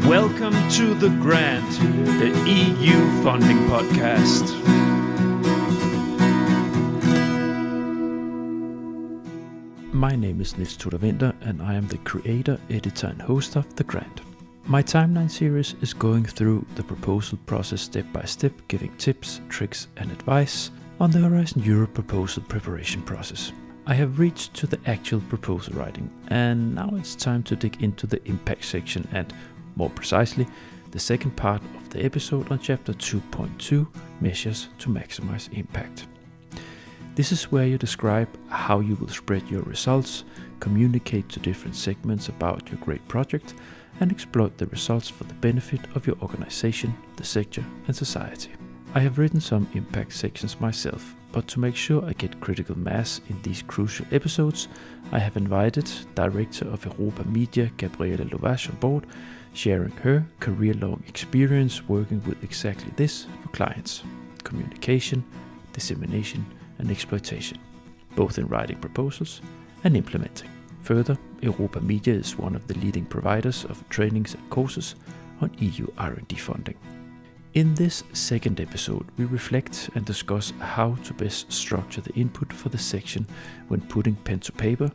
Welcome to The Grant, the EU funding podcast. My name is Niels Tudor Winter and I am the creator, editor and host of The Grant. My timeline series is going through the proposal process step by step, giving tips, tricks and advice on the Horizon Europe proposal preparation process. I have reached to the actual proposal writing and now it's time to dig into the impact section and, more precisely, the second part of the episode on chapter 2.2, Measures to Maximize Impact. This is where you describe how you will spread your results, communicate to different segments about your great project, and exploit the results for the benefit of your organization, the sector, and society. I have written some impact sections myself, but to make sure I get critical mass in these crucial episodes, I have invited Director of Europa Media, Gabriella Lovasz, on board, sharing her career-long experience working with exactly this for clients: communication, dissemination, and exploitation, both in writing proposals and implementing. Further, Europa Media is one of the leading providers of trainings and courses on EU R&D funding. In this second episode, we reflect and discuss how to best structure the input for the section when putting pen to paper,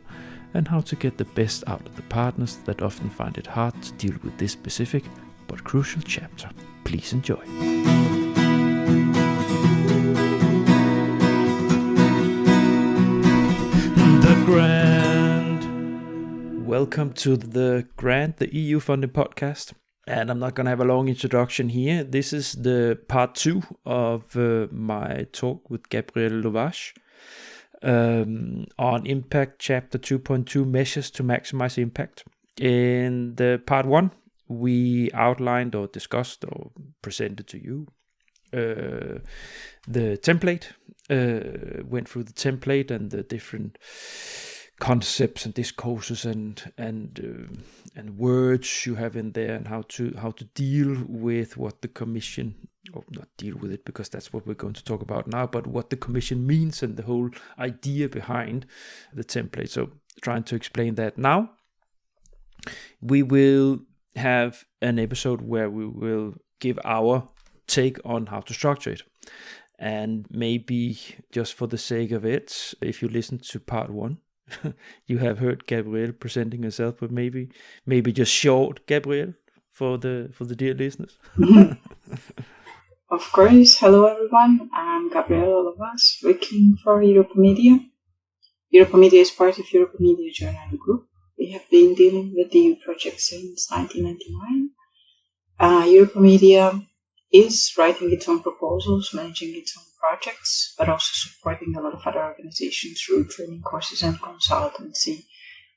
and how to get the best out of the partners that often find it hard to deal with this specific but crucial chapter. Please enjoy. The Grant. Welcome to The Grant, the EU funding podcast. And I'm not going to have a long introduction here. This is the part 2 of my talk with Gabriella Lovasz on Impact Chapter 2.2, Measures to Maximize Impact. In the part 1, we outlined or discussed or presented to you the template, went through the template and the different concepts and discourses and words you have in there, and how to deal with what the Commission, or not deal with it because that's what we're going to talk about now, but what the Commission means and the whole idea behind the template. So trying to explain that now. We will have an episode where we will give our take on how to structure it. And maybe just for the sake of it, if you listen to part 1, you have heard Gabrielle presenting herself, but maybe just short, Gabrielle, for the dear listeners. Of course. Hello everyone, I'm Gabriella Lovasz, working for Europa Media. Europa Media is part of Europa Media Journal Group. We have been dealing with the EU project since 1999. Europa Media is writing its own proposals, managing its own projects, but also supporting a lot of other organizations through training courses and consultancy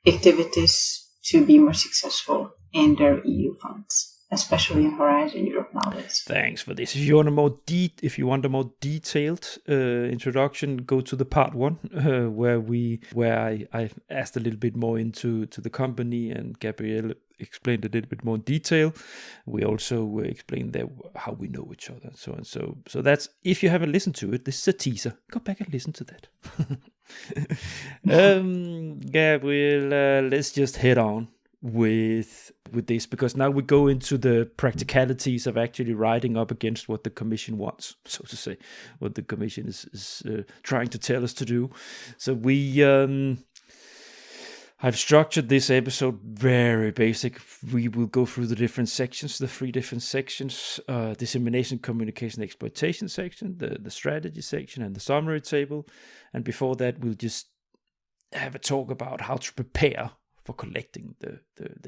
activities to be more successful in their EU funds, especially in Horizon Europe nowadays. Thanks for this. If you want a more detailed introduction, go to the part 1 where I asked a little bit more into the company, and Gabrielle explained a little bit more in detail. We also explained there how we know each other, so on. So that's, if you haven't listened to it, this is a teaser. Go back and listen to that. Gabrielle, let's just head on with this, because now we go into the practicalities of actually writing up against what the Commission wants, so to say, what the Commission is trying to tell us to do. So I've structured this episode very basic. We will go through the different sections, the 3 different sections: dissemination, communication, exploitation section, the strategy section, and the summary table. And before that, we'll just have a talk about how to prepare for collecting the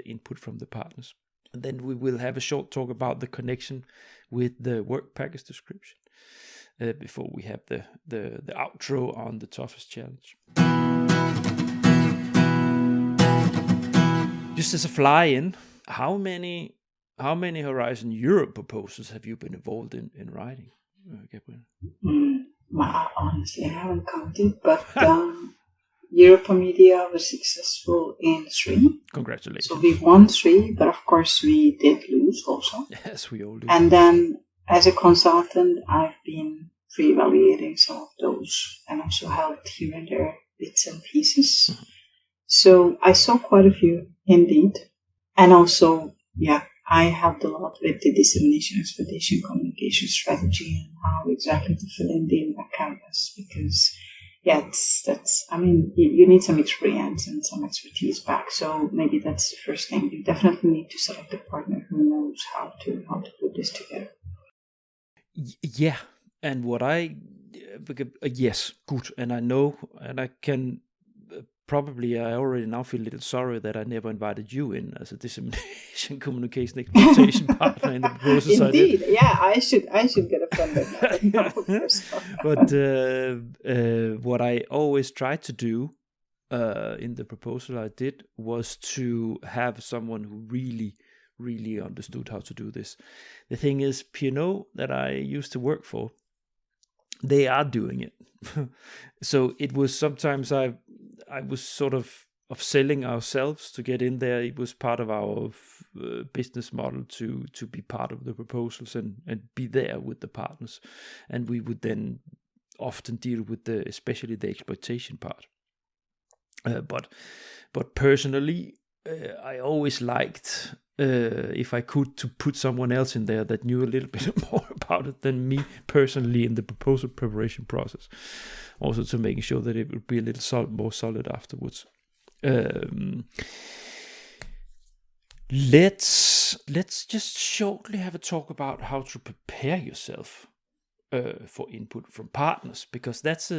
input from the partners. And then we will have a short talk about the connection with the work package description before we have the outro on the toughest challenge. Just as a fly-in, how many Horizon Europe proposals have you been involved in writing, Gabrielle? Well, honestly, I haven't counted, but Europa Media was successful in 3. Congratulations. So we won 3, but of course we did lose also. Yes, we all do. And then as a consultant, I've been pre-evaluating some of those and also helped here and there bits and pieces. So I saw quite a few indeed. And also, I helped a lot with the dissemination, exploitation, communication strategy, and how exactly to fill in the impact canvas. Because, you need some experience and some expertise back. So maybe that's the first thing. You definitely need to select a partner who knows how to put this together. Yeah, and yes, good, and I know, and I can. Probably I already now feel a little sorry that I never invited you in as a dissemination, communication, exploitation partner in the process. Indeed, I should get offended. But what I always tried to do in the proposal I did was to have someone who really understood how to do this. The thing is, P&O that I used to work for, they are doing it. So it was sometimes I was sort of selling ourselves to get in there. It was part of our business model to be part of the proposals and be there with the partners. And we would then often deal with especially the exploitation part. But personally, I always liked, if I could, to put someone else in there that knew a little bit more about it than me personally in the proposal preparation process. Also to making sure that it would be a little more solid afterwards. Let's just shortly have a talk about how to prepare yourself for input from partners, because that's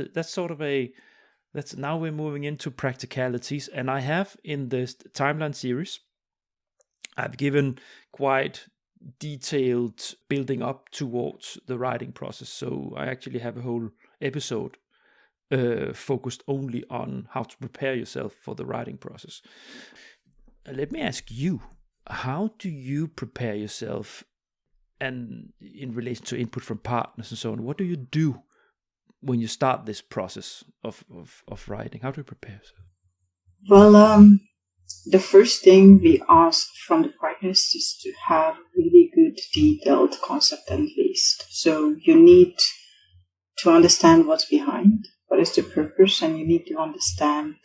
now we're moving into practicalities, and I have in this timeline series, I've given quite detailed building up towards the writing process. So I actually have a whole episode focused only on how to prepare yourself for the writing process. Let me ask you, how do you prepare yourself, and in relation to input from partners and so on? What do you do when you start this process of writing? How do you prepare yourself? Well, the first thing we ask from the partners is to have really good detailed concept at least. So you need to understand what's behind, what is the purpose, and you need to understand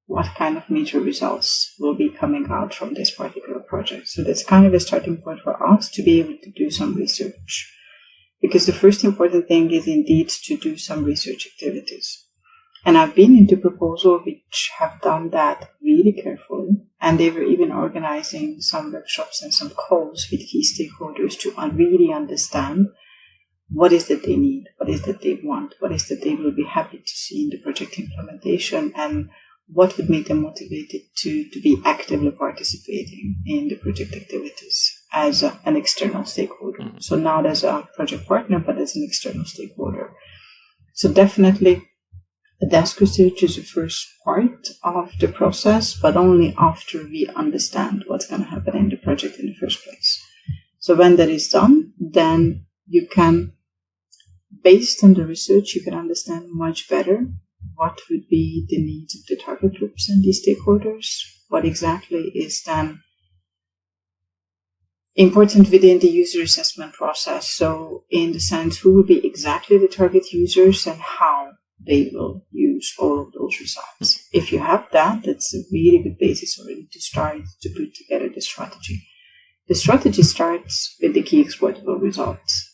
what kind of major results will be coming out from this particular project. So that's kind of a starting point for us to be able to do some research. Because the first important thing is indeed to do some research activities. And I've been into proposals which have done that really carefully, and they were even organizing some workshops and some calls with key stakeholders to really understand what is that they need, what is that they want, what is that they will be happy to see in the project implementation, and what would make them motivated to be actively participating in the project activities as an external stakeholder. Mm-hmm. So not as a project partner, but as an external stakeholder. So definitely, a desk research is the first part of the process, but only after we understand what's going to happen in the project in the first place. So when that is done, then you can, based on the research, you can understand much better what would be the needs of the target groups and the stakeholders, what exactly is then important within the user assessment process. So in the sense, who will be exactly the target users and how they will use all of those results. If you have that, that's a really good basis already to start to put together the strategy. The strategy starts with the key exploitable results.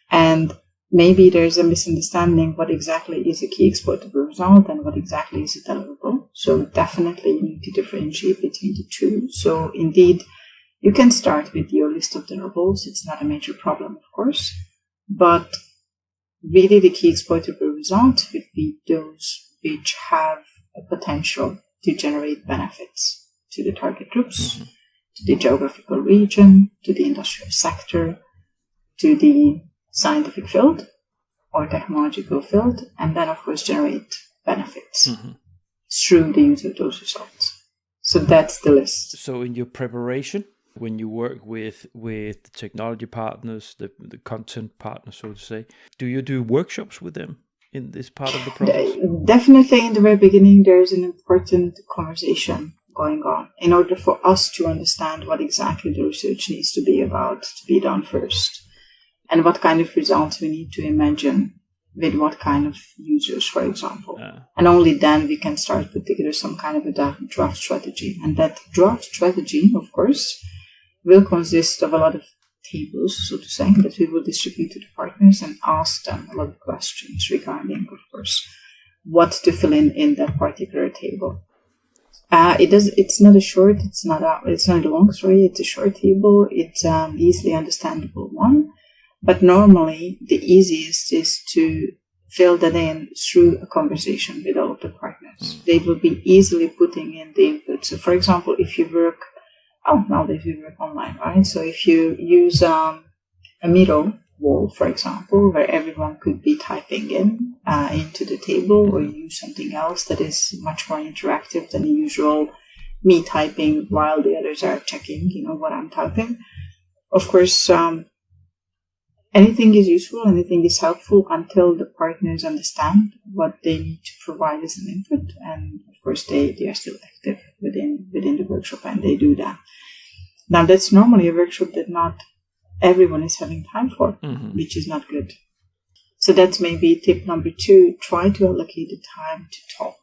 And maybe there's a misunderstanding what exactly is a key exploitable result and what exactly is a deliverable. So definitely you need to differentiate between the two. So indeed, you can start with your list of deliverables. It's not a major problem, of course, but really the key exploitable results would be those which have a potential to generate benefits to the target groups, mm-hmm. to the geographical region, to the industrial sector, to the scientific field or technological field, and then of course generate benefits mm-hmm. through the use of those results. So that's the list. So in your preparation, when you work with the technology partners, the content partners, so to say, do you do workshops with them in this part of the process? Definitely in the very beginning, there's an important conversation going on in order for us to understand what exactly the research needs to be about, to be done first, and what kind of results we need to imagine with what kind of users, for example. And only then we can start to put together some kind of a draft strategy. And that draft strategy, of course, will consist of a lot of tables, so to say, that we will distribute to the partners and ask them a lot of questions regarding, of course, what to fill in that particular table. It's not a long story. It's a short table. It's easily understandable one. But normally the easiest is to fill that in through a conversation with all of the partners. They will be easily putting in the input. So, for example, if you work, nowadays we work online, right? So if you use a Miro wall, for example, where everyone could be typing into the table, or use something else that is much more interactive than the usual me typing while the others are checking, what I'm typing. Of course, anything is useful, anything is helpful until the partners understand what they need to provide as an input. And of course, they are still active within the workshop, and they do that. Now, that's normally a workshop that not everyone is having time for, which is not good. So that's maybe tip number 2. Try to allocate the time to talk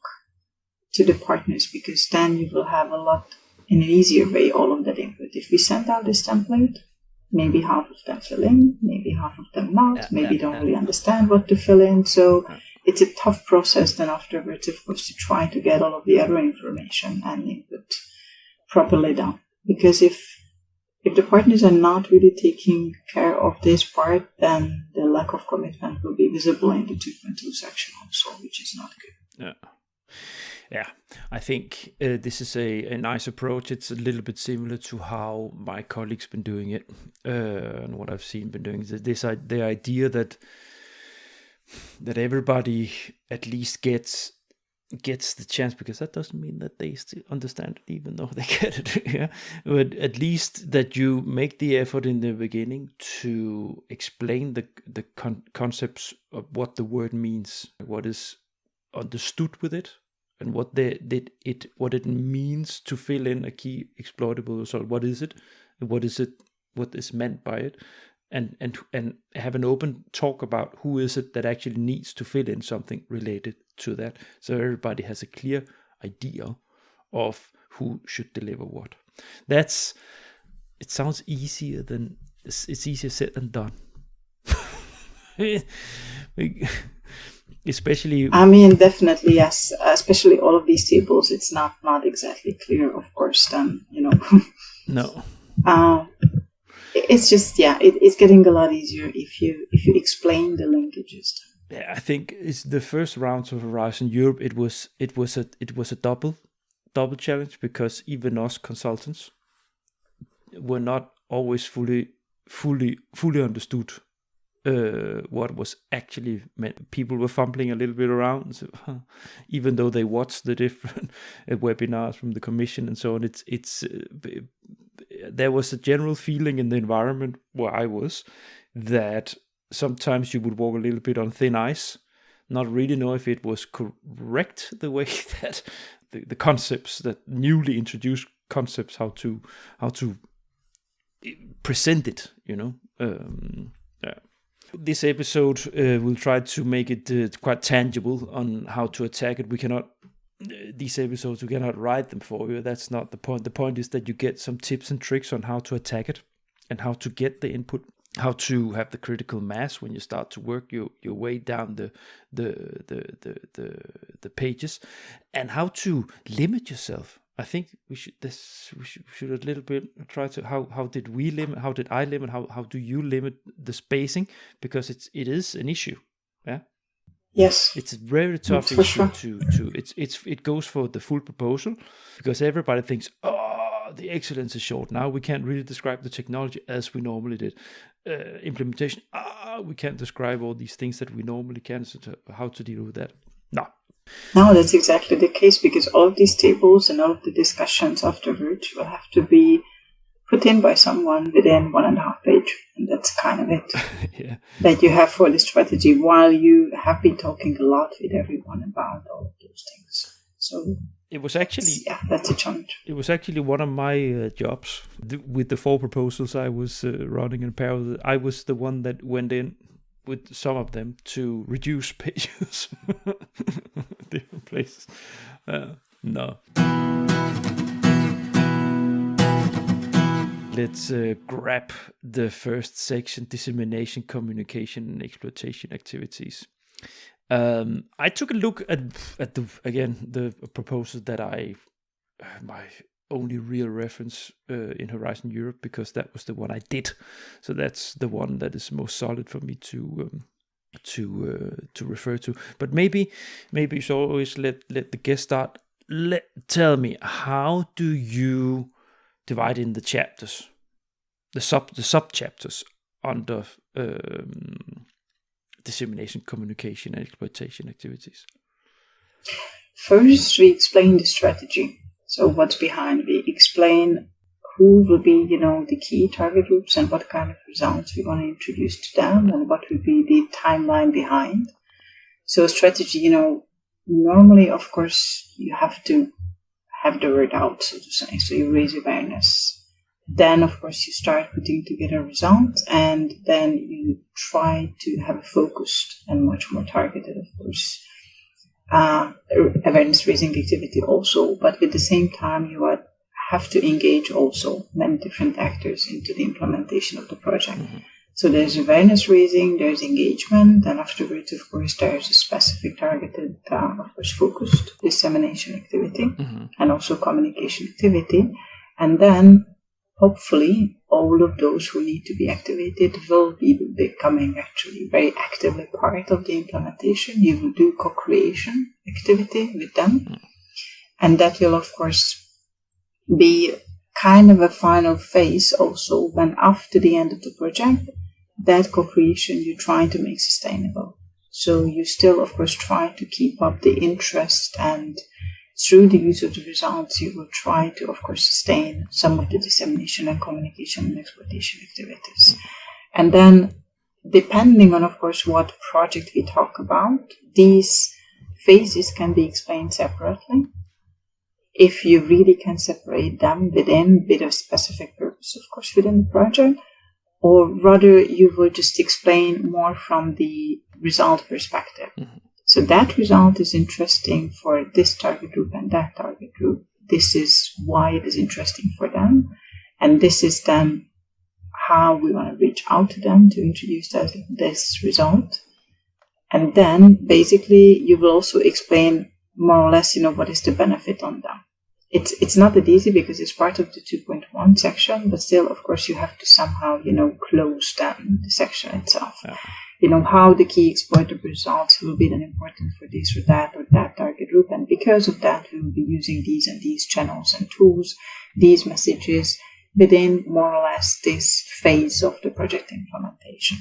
to the partners, because then you will have a lot, in an easier way, all of that input. If we send out this template, maybe half of them fill in, maybe half of them not, maybe don't really understand what to fill in. So it's a tough process then afterwards, of course, to try to get all of the other information and input properly done. Because if the partners are not really taking care of this part, then the lack of commitment will be visible in the 2.2 section also, which is not good. Yeah, I think this is a nice approach. It's a little bit similar to how my colleagues been doing it, and what I've seen been doing. The idea that everybody at least gets the chance, because that doesn't mean that they still understand it, even though they get it. Yeah, but at least that you make the effort in the beginning to explain the concepts of what the word means, what is understood with it, and what it means to fill in a key exploitable result. What is it? What is meant by it? And have an open talk about who is it that actually needs to fill in something related to that, so everybody has a clear idea of who should deliver what. It sounds easier than it's easier said than done. Especially, definitely, yes. Especially all of these tables, it's not exactly clear, of course. Then No. It's just it's getting a lot easier if you explain the linkages. Yeah, I think it's the first round of Horizon Europe. It was a double challenge, because even us consultants were not always fully understood what was actually meant. People were fumbling a little bit around, so, even though they watched the different webinars from the Commission and so on. There was a general feeling in the environment where I was that sometimes you would walk a little bit on thin ice, not really know if it was correct, the way that the concepts, that newly introduced concepts, how to present it. This episode will try to make it quite tangible on how to attack it. These episodes, we cannot write them for you. That's not the point. The point is that you get some tips and tricks on how to attack it, and how to get the input, how to have the critical mass when you start to work your way down the pages, and how to limit yourself. I think we should a little bit try to how did we limit? How did I limit? How do you limit the spacing? Because it is an issue. Yeah. Yes, it's a very tough issue to it goes for the full proposal, because everybody thinks, the excellence is short. Now we can't really describe the technology as we normally did. Implementation, we can't describe all these things that we normally can. So how to deal with that? No, that's exactly the case, because all of these tables and all of the discussions afterwards will have to be put in by someone within 1.5 pages, and that's kind of it. Yeah. That you have for the strategy, while you have been talking a lot with everyone about all of those things. So it was actually that's a challenge. It was actually one of my jobs with the 4 proposals I was running in parallel. I was the one that went in with some of them to reduce pages, different places. No. let's grab the first section: dissemination, communication, and exploitation activities. I took a look at the proposal that my only real reference in Horizon Europe, because that was the one I did. So that's the one that is most solid for me to refer to. But maybe you should always let the guest start. Tell me, how do you divide in the chapters, the sub chapters under dissemination, communication, and exploitation activities? First, we explain the strategy. So what's behind? We explain who will be, the key target groups and what kind of results we want to introduce to them and what will be the timeline behind. So strategy, normally, of course, you have to have the word out, so to say. So you raise awareness. Then, of course, you start putting together results, and then you try to have a focused and much more targeted, of course, awareness raising activity also. But at the same time, you have to engage also many different actors into the implementation of the project. Mm-hmm. So there's awareness raising, there's engagement, and afterwards, of course, there's a specific targeted, of course, focused dissemination activity, mm-hmm. and also communication activity. And then, hopefully, all of those who need to be activated will be becoming actually very actively part of the implementation. You will do co-creation activity with them. Mm-hmm. And that will, of course, be kind of a final phase also when after the end of the project, that co-creation you're trying to make sustainable. So you still, of course, try to keep up the interest, and through the use of the results, you will try to, of course, sustain some of the dissemination and communication and exploitation activities. And then, depending on, of course, what project we talk about, these phases can be explained separately. If you really can separate them with a specific purpose, of course, within the project, or rather you will just explain more from the result perspective. Mm-hmm. So that result is interesting for this target group and that target group. This is why it is interesting for them. And this is then how we want to reach out to them to introduce this result. And then basically you will also explain more or less, what is the benefit on them. It's not that easy because it's part of the 2.1 section, but still, of course, you have to somehow, close down the section itself. Yeah. How the key exploitable results will be then important for this or that target group. And because of that, we will be using these and these channels and tools, these messages within more or less this phase of the project implementation.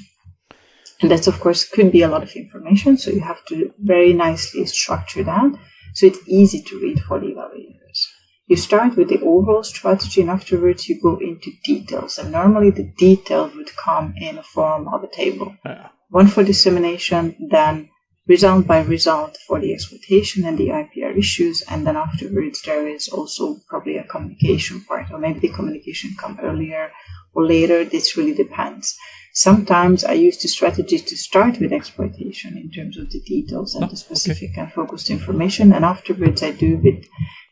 And that, of course, could be a lot of information. So you have to very nicely structure that so it's easy to read for the evaluators. You start with the overall strategy, and afterwards you go into details. And normally the detail would come in a form of a table. Yeah. One for dissemination, then result by result for the exploitation and the IPR issues. And then afterwards there is also probably a communication part, or maybe the communication come earlier or later. This really depends. Sometimes I use the strategy to start with exploitation in terms of the details and the specific and focused information. And afterwards I do with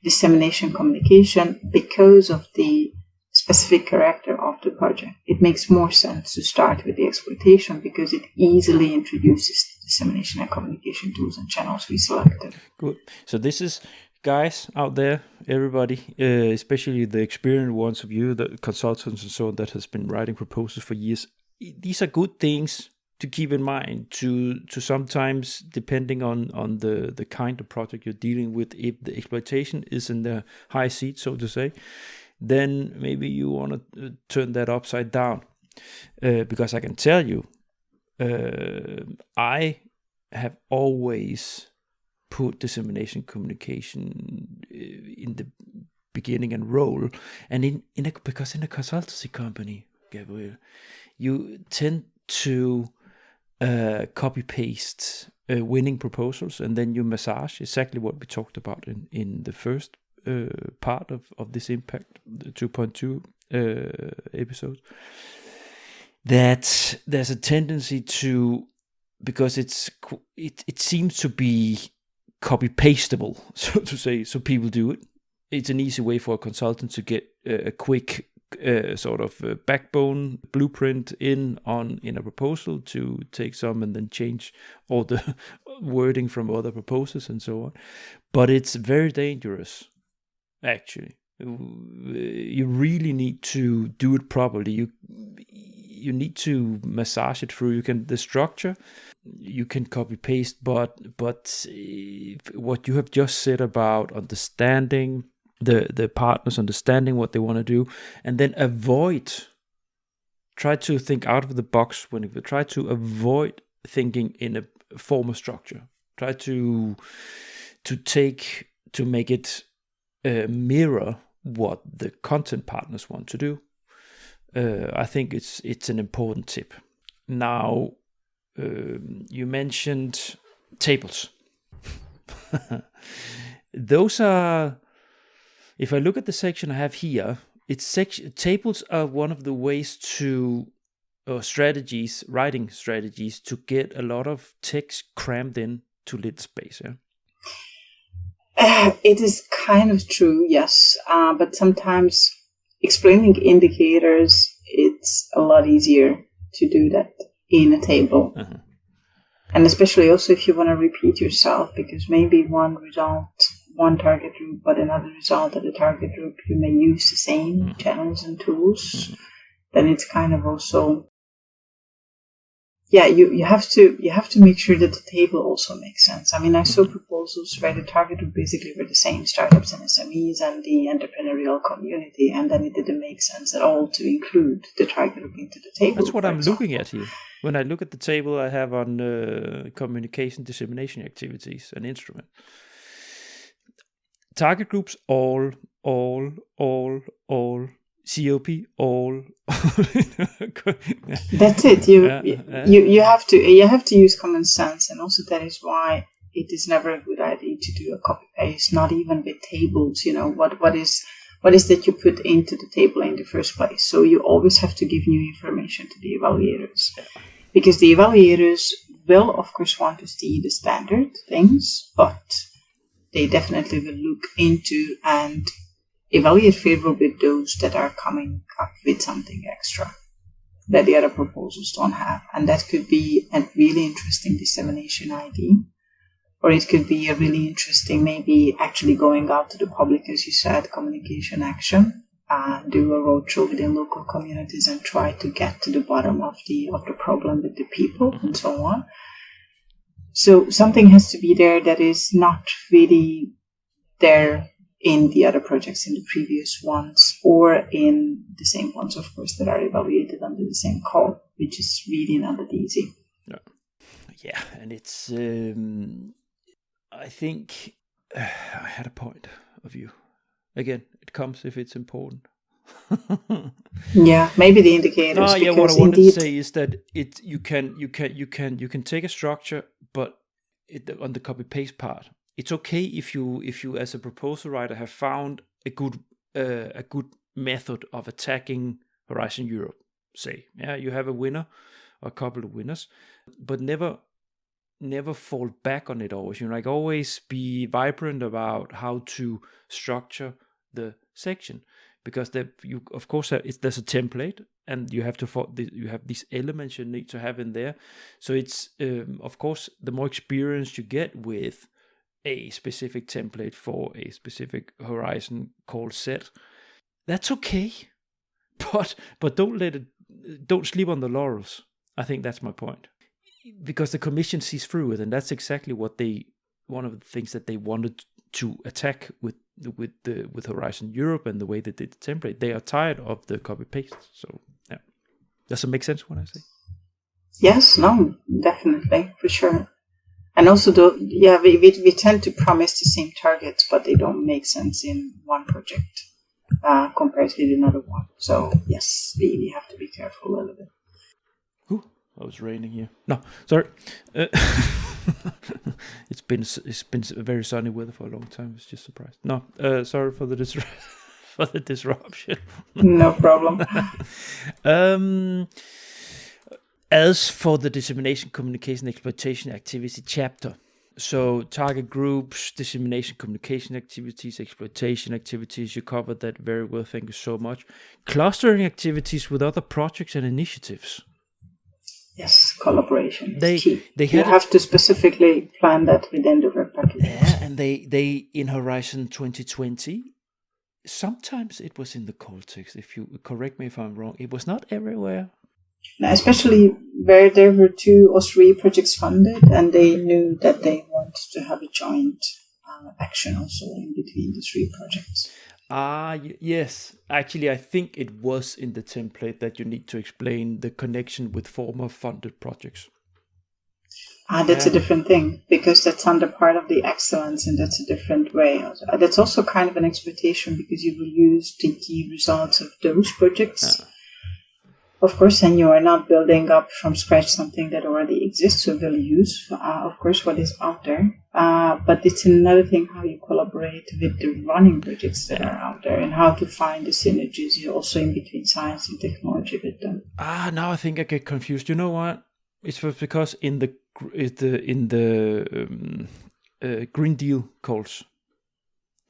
dissemination communication because of the specific character of the project. It makes more sense to start with the exploitation because it easily introduces the dissemination and communication tools and channels we selected. Good. So this is, guys out there, everybody, especially the experienced ones of you, the consultants and so on that has been writing proposals for years. These are good things to keep in mind, to sometimes, depending on the kind of project you're dealing with, if the exploitation is in the high seat, so to say, then maybe you want to turn that upside down. Because I can tell you, I have always put dissemination communication in the beginning and role, and because in a consultancy company, Gabriel, you tend to copy paste winning proposals, and then you massage exactly what we talked about in the first part of this impact, the 2.2 episode. That there's a tendency to, because it seems to be copy pastable, so to say, so people do it. It's an easy way for a consultant to get a quick sort of backbone blueprint in a proposal to take some and then change all the wording from other proposals and so on. But it's very dangerous, actually. You really need to do it properly. You need to massage it through. The structure you can copy paste, but what you have just said about understanding the partners, understanding what they want to do, and then try to think out of the box when you try to avoid thinking in a formal structure. Try to make it mirror what the content partners want to do. I think it's an important tip. Now, you mentioned tables. Those are, if I look at the section I have here, tables are one of the ways to writing strategies to get a lot of text crammed in to little space. Yeah. It is kind of true, yes. But sometimes explaining indicators, it's a lot easier to do that in a table. Uh-huh. And especially also if you want to repeat yourself, because maybe one target group, but another result of the target group, you may use the same channels and tools. Then it's kind of also, you have to make sure that the table also makes sense. I mean, I saw proposals where the target group basically were the same startups and SMEs and the entrepreneurial community, and then it didn't make sense at all to include the target group into the table. That's what I'm looking at here. When I look at the table I have on communication dissemination activities and instrument. Target groups, all, COP, all. That's it. You have to use common sense, and also that is why it is never a good idea to do a copy paste, not even with tables. What is that you put into the table in the first place? So you always have to give new information to the evaluators, because the evaluators will of course want to see the standard things, but they definitely will look into and evaluate favorably those that are coming up with something extra that the other proposals don't have. And that could be a really interesting dissemination idea, or it could be a really interesting, maybe actually going out to the public, as you said, communication action, do a roadshow within local communities and try to get to the bottom of the problem with the people and so on. So something has to be there that is not really there in the other projects, in the previous ones, or in the same ones, of course, that are evaluated under the same call, which is really not that easy. Yeah, and it's, I think, I had a point of view. Again, it comes if it's important. Yeah, maybe the indicators. What I wanted to say is that you can take a structure, but on the copy paste part, it's okay if you as a proposal writer have found a good method of attacking Horizon Europe. Say, you have a winner or a couple of winners, but never fall back on it always. Always be vibrant about how to structure the section, because of course there's a template, and you have these elements you need to have in there. So it's of course the more experience you get with a specific template for a specific Horizon call set, that's okay, but don't sleep on the laurels. I think that's my point, because the commission sees through it, and that's exactly one of the things that they wanted to attack with Horizon Europe and the way they did the template. They are tired of the copy paste. So yeah, does it make sense what I say? Yes, no, definitely, for sure. And also, we tend to promise the same targets, but they don't make sense in one project compared to another one. So yes, we have to be careful a little bit. Ooh, it was raining here. No, sorry. It's been very sunny weather for a long time. I was just surprised. No, sorry for the disruption. No problem. As for the dissemination, communication, exploitation activity chapter, So target groups, dissemination, communication activities, exploitation activities, you covered that very well, thank you so much. Clustering activities with other projects and initiatives. Yes, collaboration is key. You have to specifically plan that within the work package. Yeah, and they in Horizon 2020, sometimes it was in the context, if you correct me if I'm wrong, it was not everywhere. Especially where there were 2 or 3 projects funded, and they knew that they wanted to have a joint action also in between the 3 projects. Yes. Actually, I think it was in the template that you need to explain the connection with former funded projects. That's a different thing, because that's under part of the excellence, and that's a different way. That's also kind of an exploitation, because you will use the key results of those projects. Of course, and you are not building up from scratch something that already exists, so we'll use, of course, what is out there. But it's another thing how you collaborate with the running projects that are out there, and how to find the synergies also in between science and technology with them. Now I think I get confused. You know what? It was because in the Green Deal calls,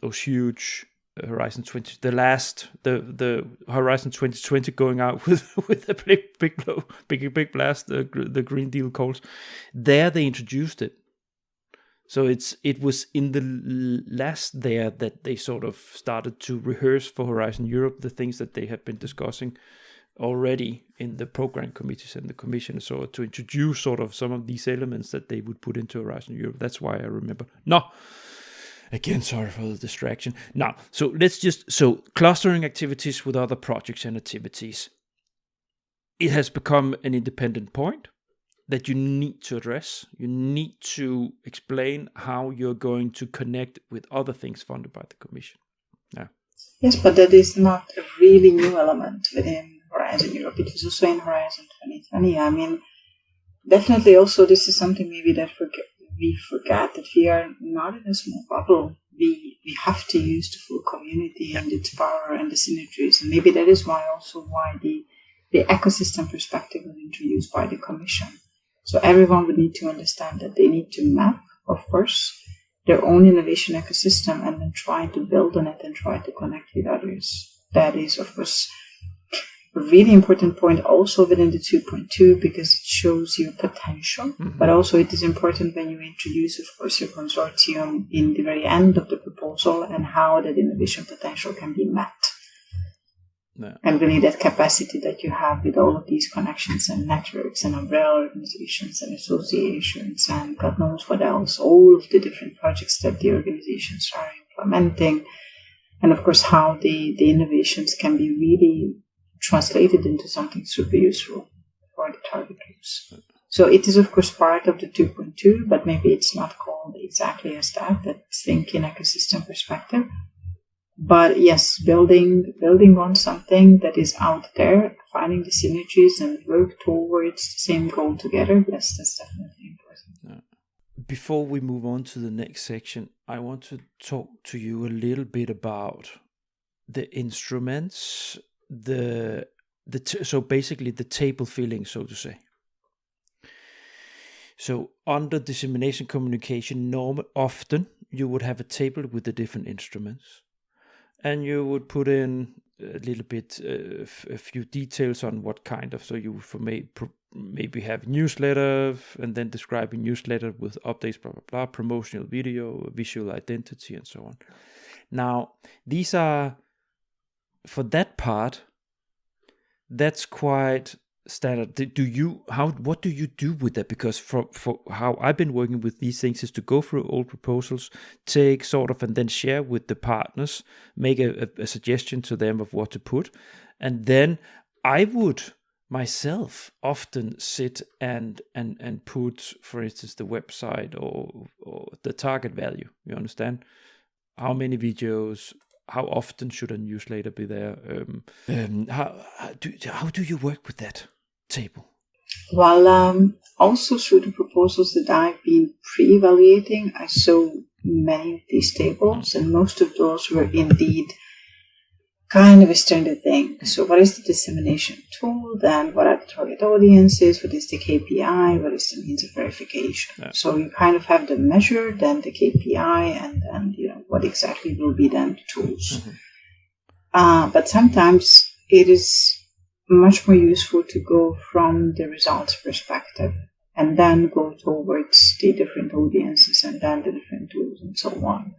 those huge Horizon 20, the Horizon 2020 going out with a big blast, the Green Deal calls. There they introduced it. So it was in the last there that they sort of started to rehearse for Horizon Europe the things that they have been discussing already in the program committees and the commission, so to introduce sort of some of these elements that they would put into Horizon Europe. That's why I remember. No. Again, sorry for the distraction. Now, so clustering activities with other projects and activities. It has become an independent point that you need to address. You need to explain how you're going to connect with other things funded by the Commission. Yeah. Yes, but that is not a really new element within Horizon Europe. It was also in Horizon 2020. I mean, definitely also this is something maybe that we forget, that we are not in a small bubble. We have to use the full community and its power and the synergies. And maybe that is why the ecosystem perspective was introduced by the Commission. So everyone would need to understand that they need to map, of course, their own innovation ecosystem and then try to build on it and try to connect with others. That is, of course, a really important point also within the 2.2, because it shows your potential, but also it is important when you introduce, of course, your consortium in the very end of the proposal and how that innovation potential can be met. No. And really that capacity that you have with all of these connections and networks and umbrella organizations and associations and God knows what else, all of the different projects that the organizations are implementing, and of course how the innovations can be really translated into something super useful for the target groups. So it is of course part of the 2.2, but maybe it's not called exactly as that think in ecosystem perspective. But yes, building on something that is out there, finding the synergies and work towards the same goal together, yes, that's definitely important. Before we move on to the next section, I want to talk to you a little bit about the instruments, so basically the table filling, so to say. So under dissemination communication, often you would have a table with the different instruments, and you would put in a little bit, a few details on what kind of, so you maybe have newsletter and then describe a newsletter with updates, blah, blah, blah, promotional video, visual identity, and so on. Now, these are, for that part, that's quite standard. What do you do with that? Because for how I've been working with these things is to go through old proposals, take sort of, and then share with the partners, make a suggestion to them of what to put. And then I would myself often sit and put, for instance, the website or the target value. You understand? How many videos, how often should a newsletter be there? How do you work with that table? Well, also through the proposals that I've been pre-evaluating, I saw many of these tables, and most of those were indeed kind of a standard thing. So what is the dissemination tool? Then what are the target audiences? What is the KPI? What is the means of verification? Yeah. So you kind of have the measure, then the KPI, and then, what exactly will be then the tools. But sometimes it is much more useful to go from the results perspective and then go towards the different audiences and then the different tools and so on.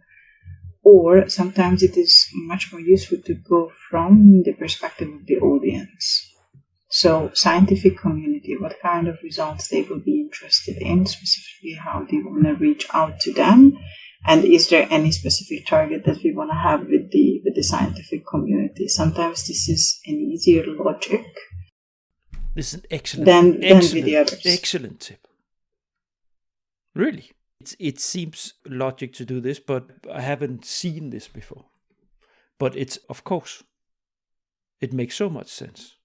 Or sometimes it is much more useful to go from the perspective of the audience. So scientific community, what kind of results they will be interested in, specifically how do you want to reach out to them, and is there any specific target that we want to have with the scientific community? Sometimes this is an easier logic. This is an excellent, than with the others. Excellent tip. Really. It seems logic to do this, but I haven't seen this before. But it's, of course, it makes so much sense.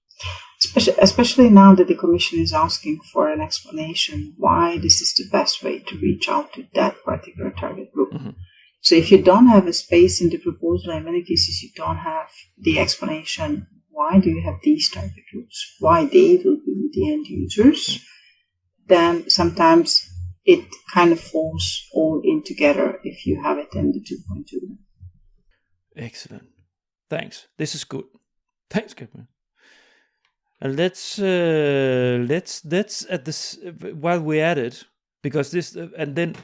Especially now that the Commission is asking for an explanation why this is the best way to reach out to that particular target group. So if you don't have a space in the proposal, in many cases you don't have the explanation, why do you have these target groups, why they will be the end users, then sometimes it kind of falls all in together if you have it in the 2.2. Excellent. Thanks. This is good. Thanks, Gabriella. And let's at this while we're at it, because this and then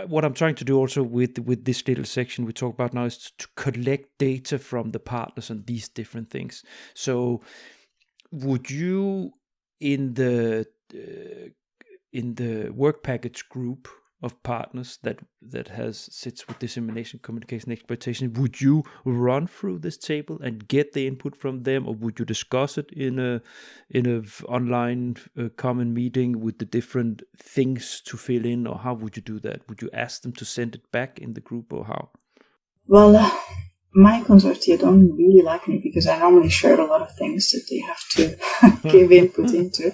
what I'm trying to do also with this little section we talk about now is to collect data from the partners and these different things. So, would you in the work package group of partners that sits with dissemination, communication, exploitation, would you run through this table and get the input from them, or would you discuss it in a online common meeting with the different things to fill in, or how would you do that? Would you ask them to send it back in the group, or how? Well, my consortia don't really like me because I normally share a lot of things that they have to give input into.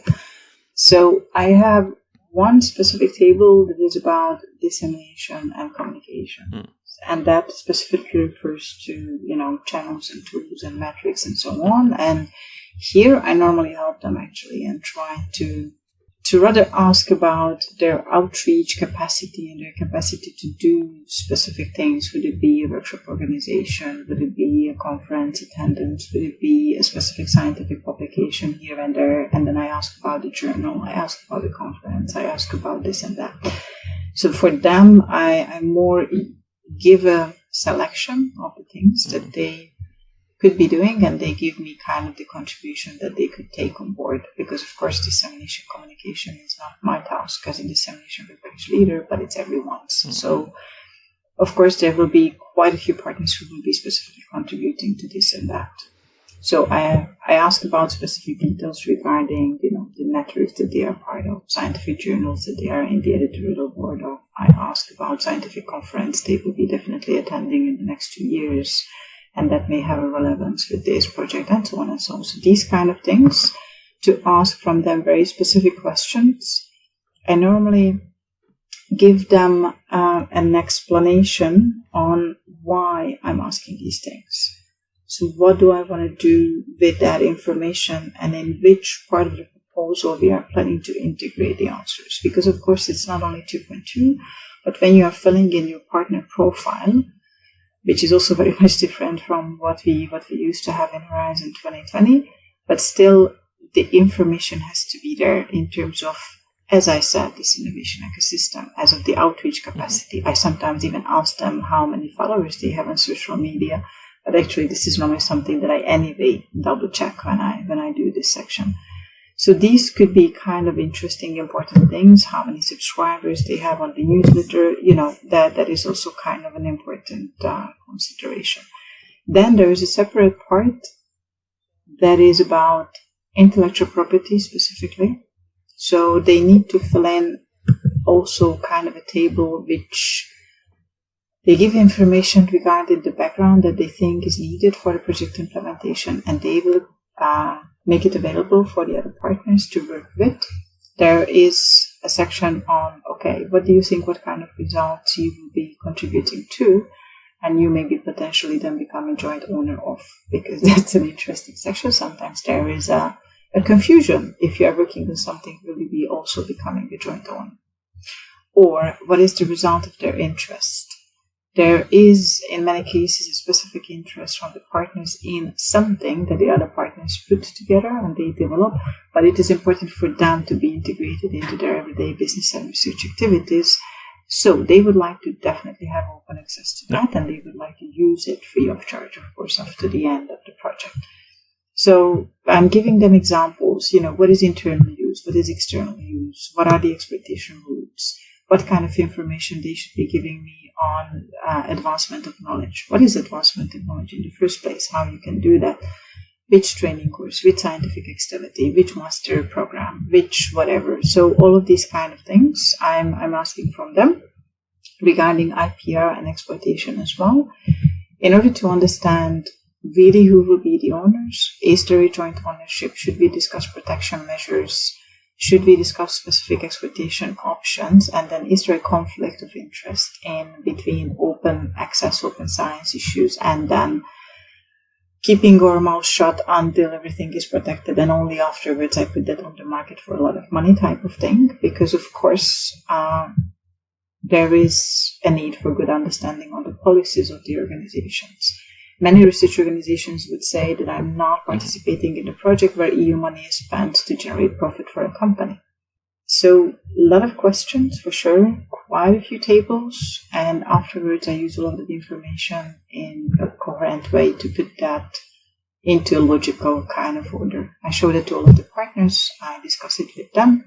So I have one specific table that is about dissemination and communication. And that specifically refers to, channels and tools and metrics and so on. And here I normally help them actually and try to rather ask about their outreach capacity and their capacity to do specific things. Would it be a workshop organization? Would it be a conference attendance? Would it be a specific scientific publication here and there? And then I ask about the journal. I ask about the conference. I ask about this and that. So for them, I more give a selection of the things that they could be doing, and they give me kind of the contribution that they could take on board, because of course dissemination communication is not my task as a dissemination package leader, but it's everyone's. So of course there will be quite a few partners who will be specifically contributing to this and that. So I ask about specific details regarding the networks that they are part of, scientific journals that they are in the editorial board of. I ask about scientific conference they will be definitely attending in the next 2 years, and that may have a relevance with this project, and so on and so on. So these kind of things, to ask from them very specific questions. I normally give them an explanation on why I'm asking these things. So what do I want to do with that information, and in which part of the proposal we are planning to integrate the answers? Because of course it's not only 2.2, but when you are filling in your partner profile, which is also very much different from what we used to have in Horizon 2020. But still, the information has to be there in terms of, as I said, this innovation ecosystem, as of the outreach capacity. I sometimes even ask them how many followers they have on social media. But actually, this is normally something that I anyway double check when I do this section. So these could be kind of interesting, important things. How many subscribers they have on the newsletter, that is also kind of an important consideration. Then there is a separate part that is about intellectual property specifically. So they need to fill in also kind of a table which they give information regarding the background that they think is needed for the project implementation, and they will make it available for the other partners to work with. There is a section on, okay, what do you think, what kind of results you will be contributing to? and you maybe potentially then become a joint owner of, because that's an interesting section. Sometimes there is a confusion if you are working on something, will you be also becoming a joint owner? Or what is the result of their interest? There is, in many cases, a specific interest from the partners in something that the other partners put together and they develop, but it is important for them to be integrated into their everyday business and research activities. So they would like to definitely have open access to that, and they would like to use it free of charge, of course, after the end of the project. So I'm giving them examples, what is internal use, what is external use, what are the exploitation routes, what kind of information they should be giving me on advancement of knowledge. What is advancement of knowledge in the first place? How you can do that? Which training course, which scientific activity, which master program, which whatever. So all of these kind of things I'm asking from them regarding IPR and exploitation as well, in order to understand really who will be the owners. Is there a joint ownership? Should we discuss protection measures? Should we discuss specific exploitation options? And then is there a conflict of interest in between open access, open science issues, and then keeping our mouth shut until everything is protected, and only afterwards I put that on the market for a lot of money type of thing? Because of course there is a need for good understanding on the policies of the organizations. Many research organizations would say that I'm not participating in a project where EU money is spent to generate profit for a company. So a lot of questions for sure, quite a few tables, and afterwards I use a lot of the information in a coherent way to put that into a logical kind of order. I show that to all of the partners, I discuss it with them,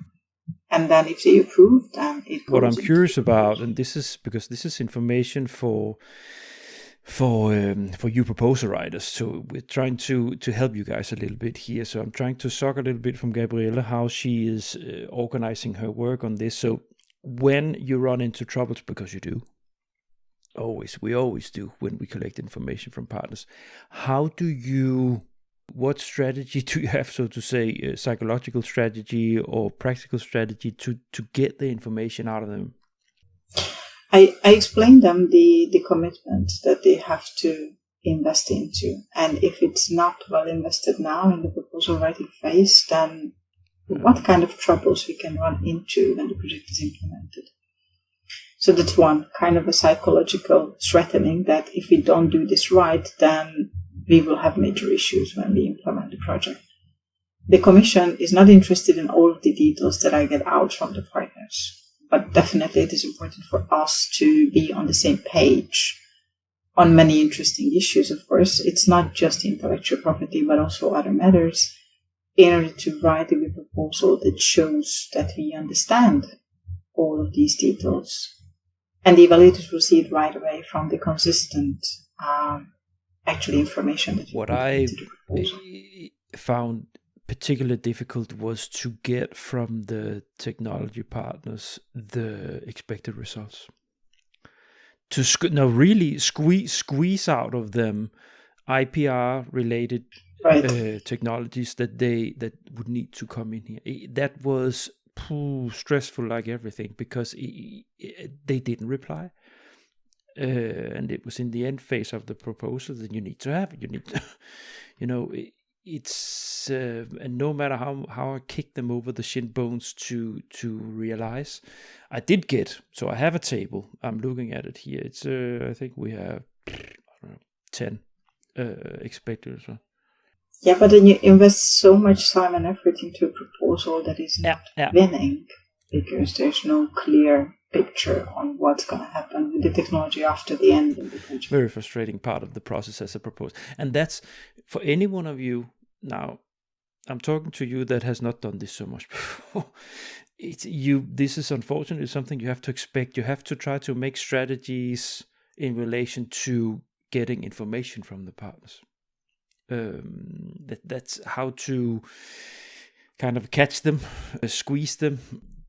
and then if they approve, then it goes. What I'm curious about, and this is because this is information for you proposal writers, so we're trying to help you guys a little bit here. So I'm trying to suck a little bit from Gabriella how she is organizing her work on this. So when you run into troubles, because you do, we always do when we collect information from partners, what strategy do you have, so to say, psychological strategy or practical strategy to get the information out of them? I explain them the commitment that they have to invest into. And if it's not well invested now in the proposal writing phase, then what kind of troubles we can run into when the project is implemented. So that's one kind of a psychological threatening that if we don't do this right, then we will have major issues when we implement the project. The Commission is not interested in all of the details that I get out from the partners. But definitely it is important for us to be on the same page on many interesting issues, of course. It's not just intellectual property, but also other matters, in order to write a good proposal that shows that we understand all of these details. And the evaluators will see it right away from the consistent information that what I found particularly difficult was to get from the technology partners the expected results. To really squeeze out of them IPR related technologies that would need to come in here. That was stressful like everything, because they didn't reply. And it was in the end phase of the proposal that you need to it's and no matter how I kick them over the shin bones to realize, I did get. So I have a table. I'm looking at it here. It's I think we have 10 expected. So. Yeah, but then you invest so much time and effort into a proposal that is not winning, because there's no clear picture on what's going to happen with the technology after the end of the project. Very frustrating part of the process as a proposal. And that's for any one of you. Now, I'm talking to you that has not done this so much before. This is unfortunately something you have to expect. You have to try to make strategies in relation to getting information from the partners. That's how to kind of catch them, squeeze them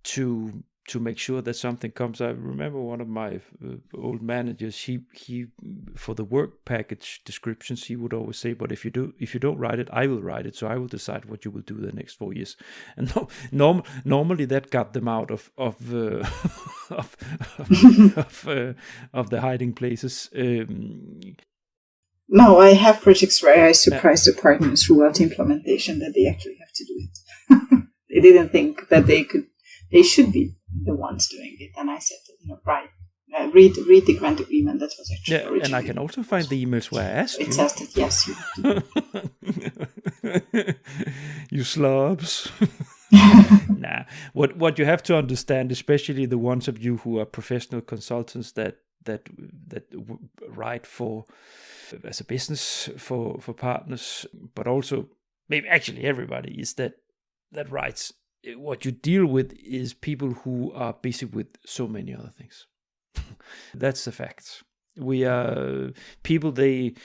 to to make sure that something comes. I remember one of my old managers. He for the work package descriptions, he would always say, "But if you don't write it, I will write it. So I will decide what you will do the next 4 years." And normally that got them out of of the hiding places. No, I have projects where I surprise the partners throughout implementation that they actually have to do it. They didn't think that they should be the ones doing it, and I said, right, read the grant agreement. That was actually originally. And I can also find the emails where I asked you. It says that yes, you have to. You slobs. Nah, what you have to understand, especially the ones of you who are professional consultants that write for as a business for partners, but also maybe actually everybody, is that writes. What you deal with is people who are busy with so many other things. That's the fact. We are people, they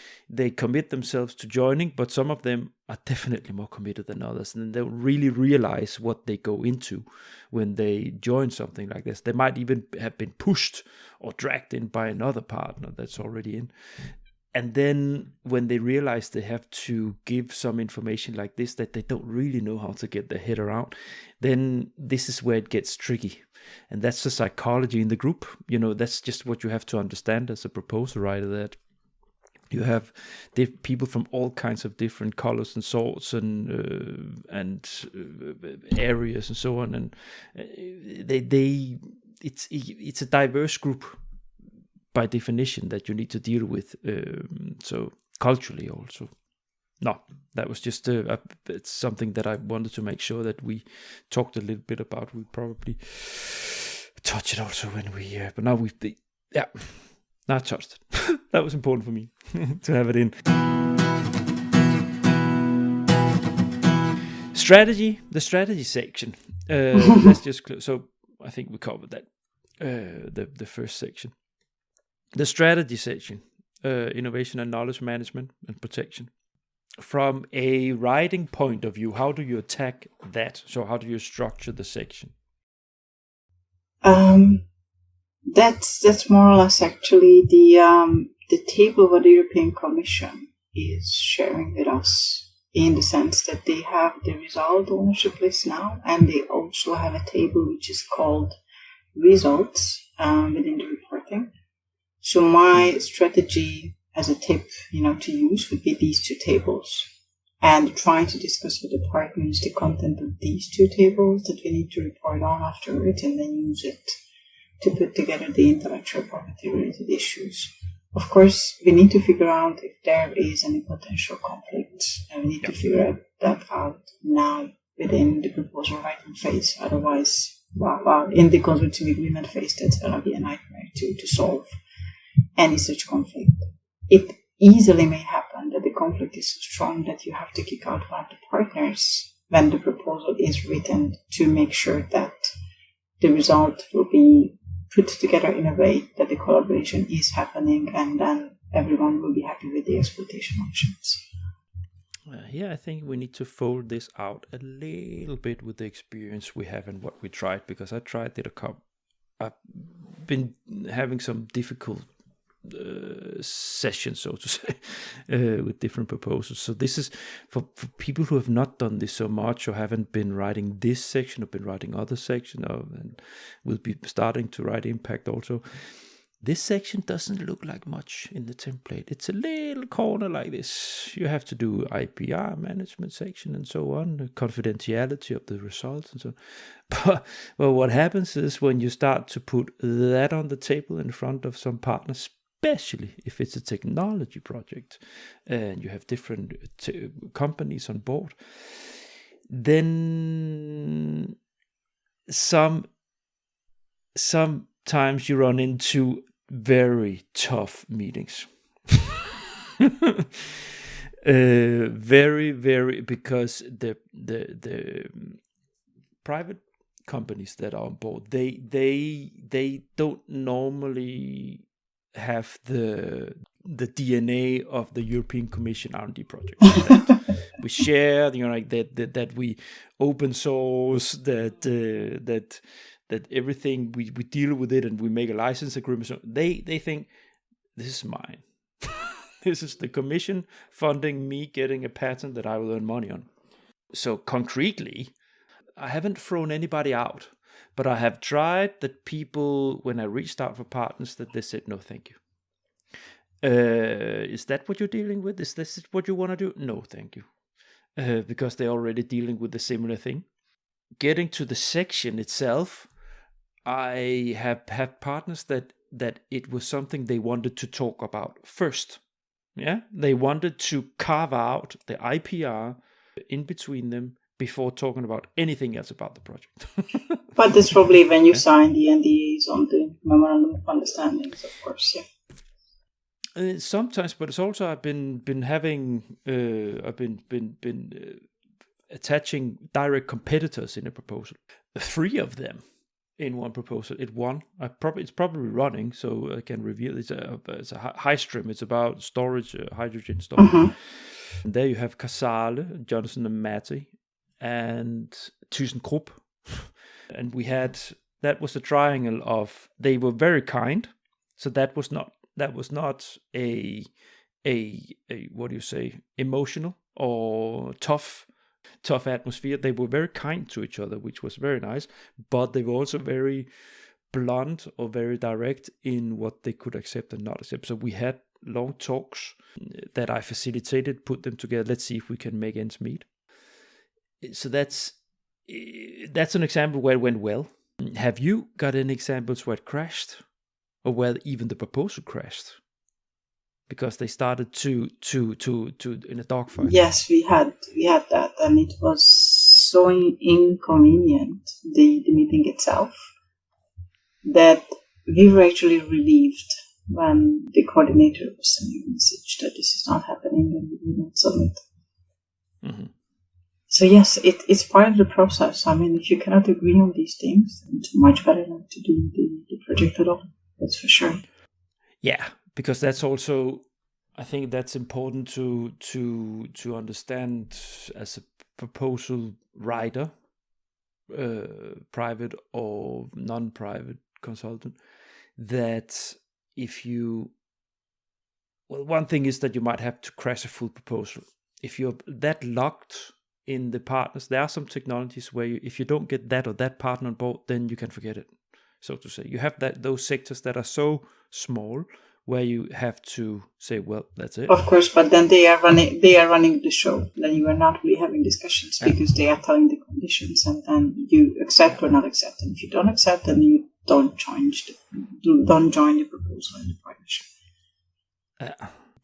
commit themselves to joining, but some of them are definitely more committed than others, and they don't really realize what they go into when they join something like this. They might even have been pushed or dragged in by another partner that's already in. And then when they realize they have to give some information like this that they don't really know how to get their head around, then this is where it gets tricky. And that's the psychology in the group. That's just what you have to understand as a proposal writer, that you have people from all kinds of different colors and sorts and areas and so on. And it's a diverse group by definition that you need to deal with, so culturally also. No, that was just it's something that I wanted to make sure that we talked a little bit about. We probably touch it also when we, but now now I touched it. That was important for me to have it in. Strategy, the strategy section. Let's just so I think we covered that. The first section. The strategy section, innovation and knowledge management and protection. From a writing point of view, how do you attack that? So how do you structure the section? That's more or less actually the table what the European Commission is sharing with us, in the sense that they have the result ownership list now, and they also have a table which is called results within the reporting. So my strategy as a tip, to use would be these two tables, and trying to discuss with the partners the content of these two tables that we need to report on afterwards, and then use it to put together the intellectual property related issues. Of course, we need to figure out if there is any potential conflicts, and we need to figure that out now within the proposal writing phase. Otherwise, in the consulting agreement phase, that's going to be a nightmare to solve any such conflict. It easily may happen that the conflict is so strong that you have to kick out one of the partners when the proposal is written, to make sure that the result will be put together in a way that the collaboration is happening, and then everyone will be happy with the exploitation options. Yeah, I think we need to fold this out a little bit with the experience we have and what we tried, because I tried it I've been having some difficult sessions, so to say, with different proposals. So this is for people who have not done this so much, or haven't been writing this section, or been writing other section, and will be starting to write impact also. This section doesn't look like much in the template. It's a little corner like this. You have to do IPR management section and so on, the confidentiality of the results and so on. But well, what happens is when you start to put that on the table in front of some partners, especially if it's a technology project and you have different companies on board, then sometimes you run into very tough meetings. Very, very, because the private companies that are on board, they don't normally have the DNA of the European Commission R&D project. That we share, that we open source, that that everything we deal with it and we make a license agreement. So they think this is mine. This is the commission funding me getting a patent that I will earn money on. So concretely, I haven't thrown anybody out, but I have tried that people, when I reached out for partners, that they said, no, thank you. Is that what you're dealing with? Is this what you want to do? No, thank you. Because they're already dealing with a similar thing. Getting to the section itself, I have partners that it was something they wanted to talk about first. Yeah, they wanted to carve out the IPR in between them before talking about anything else about the project. But that's probably when you sign the NDAs on the memorandum of understandings, of course. Yeah. Sometimes, but it's also I've been attaching direct competitors in a proposal. 3 of them in one proposal. It's probably running, so I can reveal it's a high stream. It's about storage, hydrogen storage. Mm-hmm. And there you have Casale, Johnson and Matty, and ThyssenKrupp. And that was a triangle of, they were very kind. So that was not a what do you say, emotional or tough atmosphere. They were very kind to each other, which was very nice, but they were also very blunt or very direct in what they could accept and not accept. So we had long talks that I facilitated, put them together. Let's see if we can make ends meet. So that's an example where it went well. Have you got any examples where it crashed, or where even the proposal crashed because they started to in a dogfight? Yes, we had that, and it was so inconvenient, the meeting itself, that we were actually relieved when the coordinator was sending a message that this is not happening and we will not submit. Mm-hmm. So yes, it's part of the process. I mean, if you cannot agree on these things, then it's much better not to do the project at all. That's for sure. Yeah, because that's also, I think that's important to understand as a proposal writer, private or non-private consultant, that one thing is that you might have to crash a full proposal. If you're that locked in the partners, there are some technologies where if you don't get that or that partner on board, then you can forget it, so to say. You have those sectors that are so small where you have to say, well, that's it. Of course, but then they are running the show. Then you are not really having discussions because they are telling the conditions, and then you accept or not accept. And if you don't accept, then you don't join the proposal and the partnership.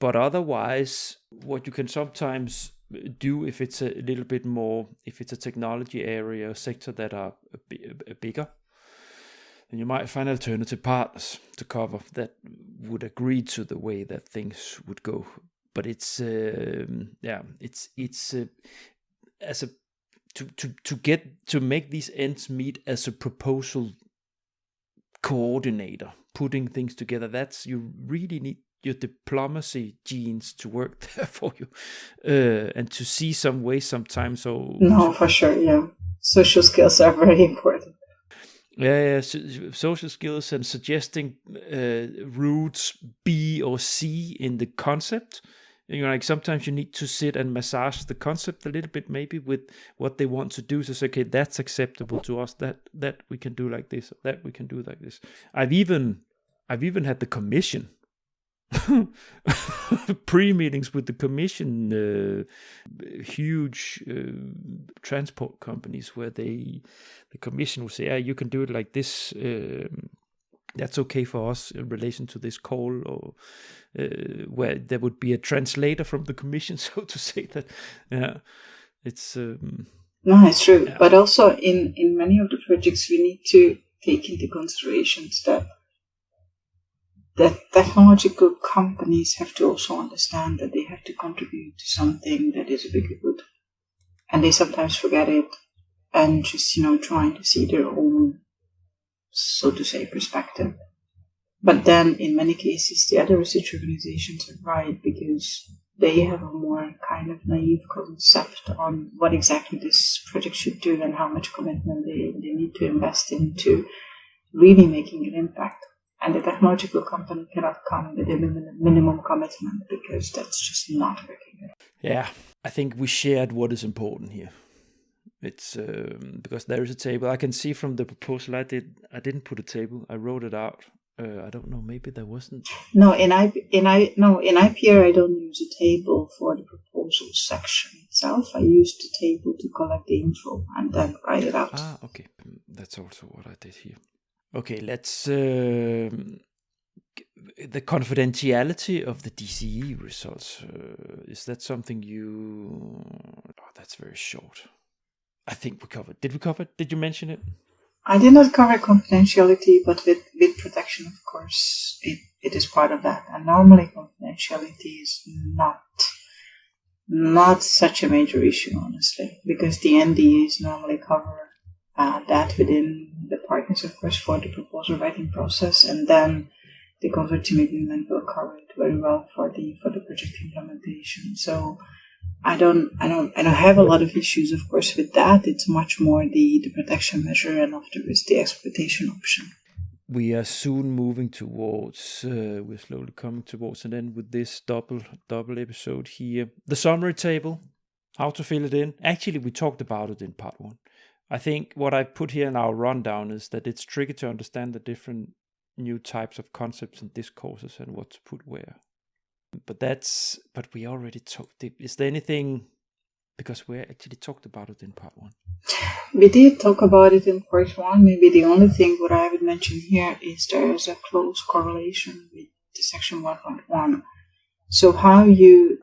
But otherwise, what you can sometimes do, if it's a little bit more, if it's a technology area or sector that are bigger, then you might find alternative partners to cover that would agree to the way that things would go. But it's as a to make these ends meet as a proposal coordinator, putting things together. That's, you really need your diplomacy genes to work there for you, and to see some way sometimes. So no, for sure, yeah. Social skills are very important. Yeah, social skills and suggesting routes B or C in the concept. Like sometimes you need to sit and massage the concept a little bit, maybe with what they want to do. So say, okay, that's acceptable to us. That we can do like this. That we can do like this. I've even had the commission. Pre-meetings with the commission, huge transport companies, where the commission will say, you can do it like this, that's okay for us in relation to this call, or where there would be a translator from the commission, so to say. That it's no, it's true. Yeah. But also in many of the projects we need to take into considerations that technological companies have to also understand that they have to contribute to something that is a bigger good. And they sometimes forget it and just, trying to see their own, so to say, perspective. But then in many cases, the other research organizations are right, because they have a more kind of naive concept on what exactly this project should do and how much commitment they need to invest into really making an impact. And the technological company cannot come with a minimum commitment because that's just not working. Yeah, I think we shared what is important here. It's because there is a table. I can see from the proposal I didn't put a table. I wrote it out. I don't know. Maybe there wasn't. No, in IPR I don't use a table for the proposal section itself. I use the table to collect the info and then write it out. Ah, okay. That's also what I did here. Okay, let's the confidentiality of the DCE results. Is that something you? Oh, that's very short. I think we covered. Did we cover it? Did you mention it? I did not cover confidentiality, but with protection, of course, it is part of that. And normally confidentiality is not such a major issue, honestly, because the NDAs normally cover that within the partners, of course, for the proposal writing process, and then the consortium agreement will cover it very well for the project implementation. So I don't have a lot of issues, of course, with that. It's much more the protection measure and afterwards the exploitation option. We are soon moving towards, we're slowly coming towards an end with this double episode here. The summary table, how to fill it in. Actually, we talked about it in part 1. I think what I put here in our rundown is that it's tricky to understand the different new types of concepts and discourses and what to put where. But we already talked. Is there anything, because we actually talked about it in part 1? We did talk about it in part 1. Maybe the only thing what I would mention here is there is a close correlation with the section 1.1. So how you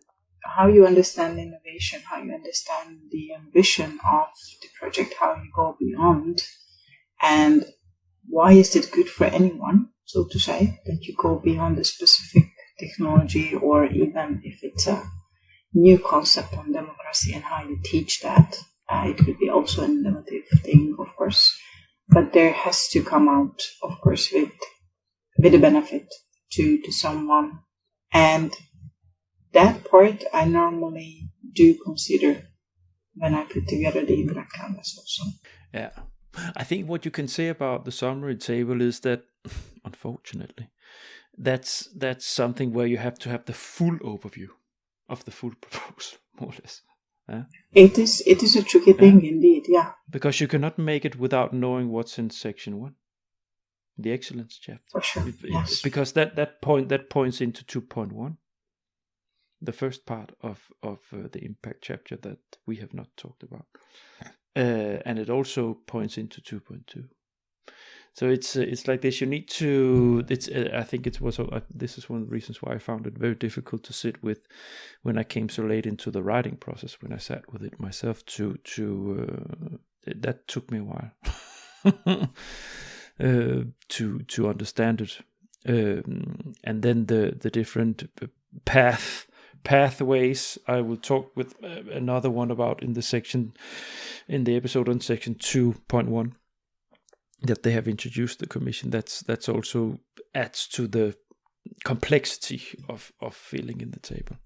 understand innovation, how you understand the ambition of the project, how you go beyond, and why is it good for anyone, so to say, that you go beyond a specific technology, or even if it's a new concept on democracy and how you teach that. It could be also an innovative thing, of course, but there has to come out, of course, with a benefit to someone. And that part I normally do consider when I put together the impact canvas also. Yeah. I think what you can say about the summary table is that, unfortunately, that's something where you have to have the full overview of the full proposal, more or less. Yeah? It is a tricky thing indeed, yeah. Because you cannot make it without knowing what's in section 1, the excellence chapter. For sure, yes. Because that points into 2.1, the first part of the impact chapter that we have not talked about. And it also points into 2.2. So it's like this. You need to. I think it was. This is one of the reasons why I found it very difficult to sit with when I came so late into the writing process. When I sat with it myself, that took me a while to understand it, and then the different pathways. I will talk with another one about in the episode on section 2.1. that they have introduced the commission. That's also adds to the complexity of filling in the table.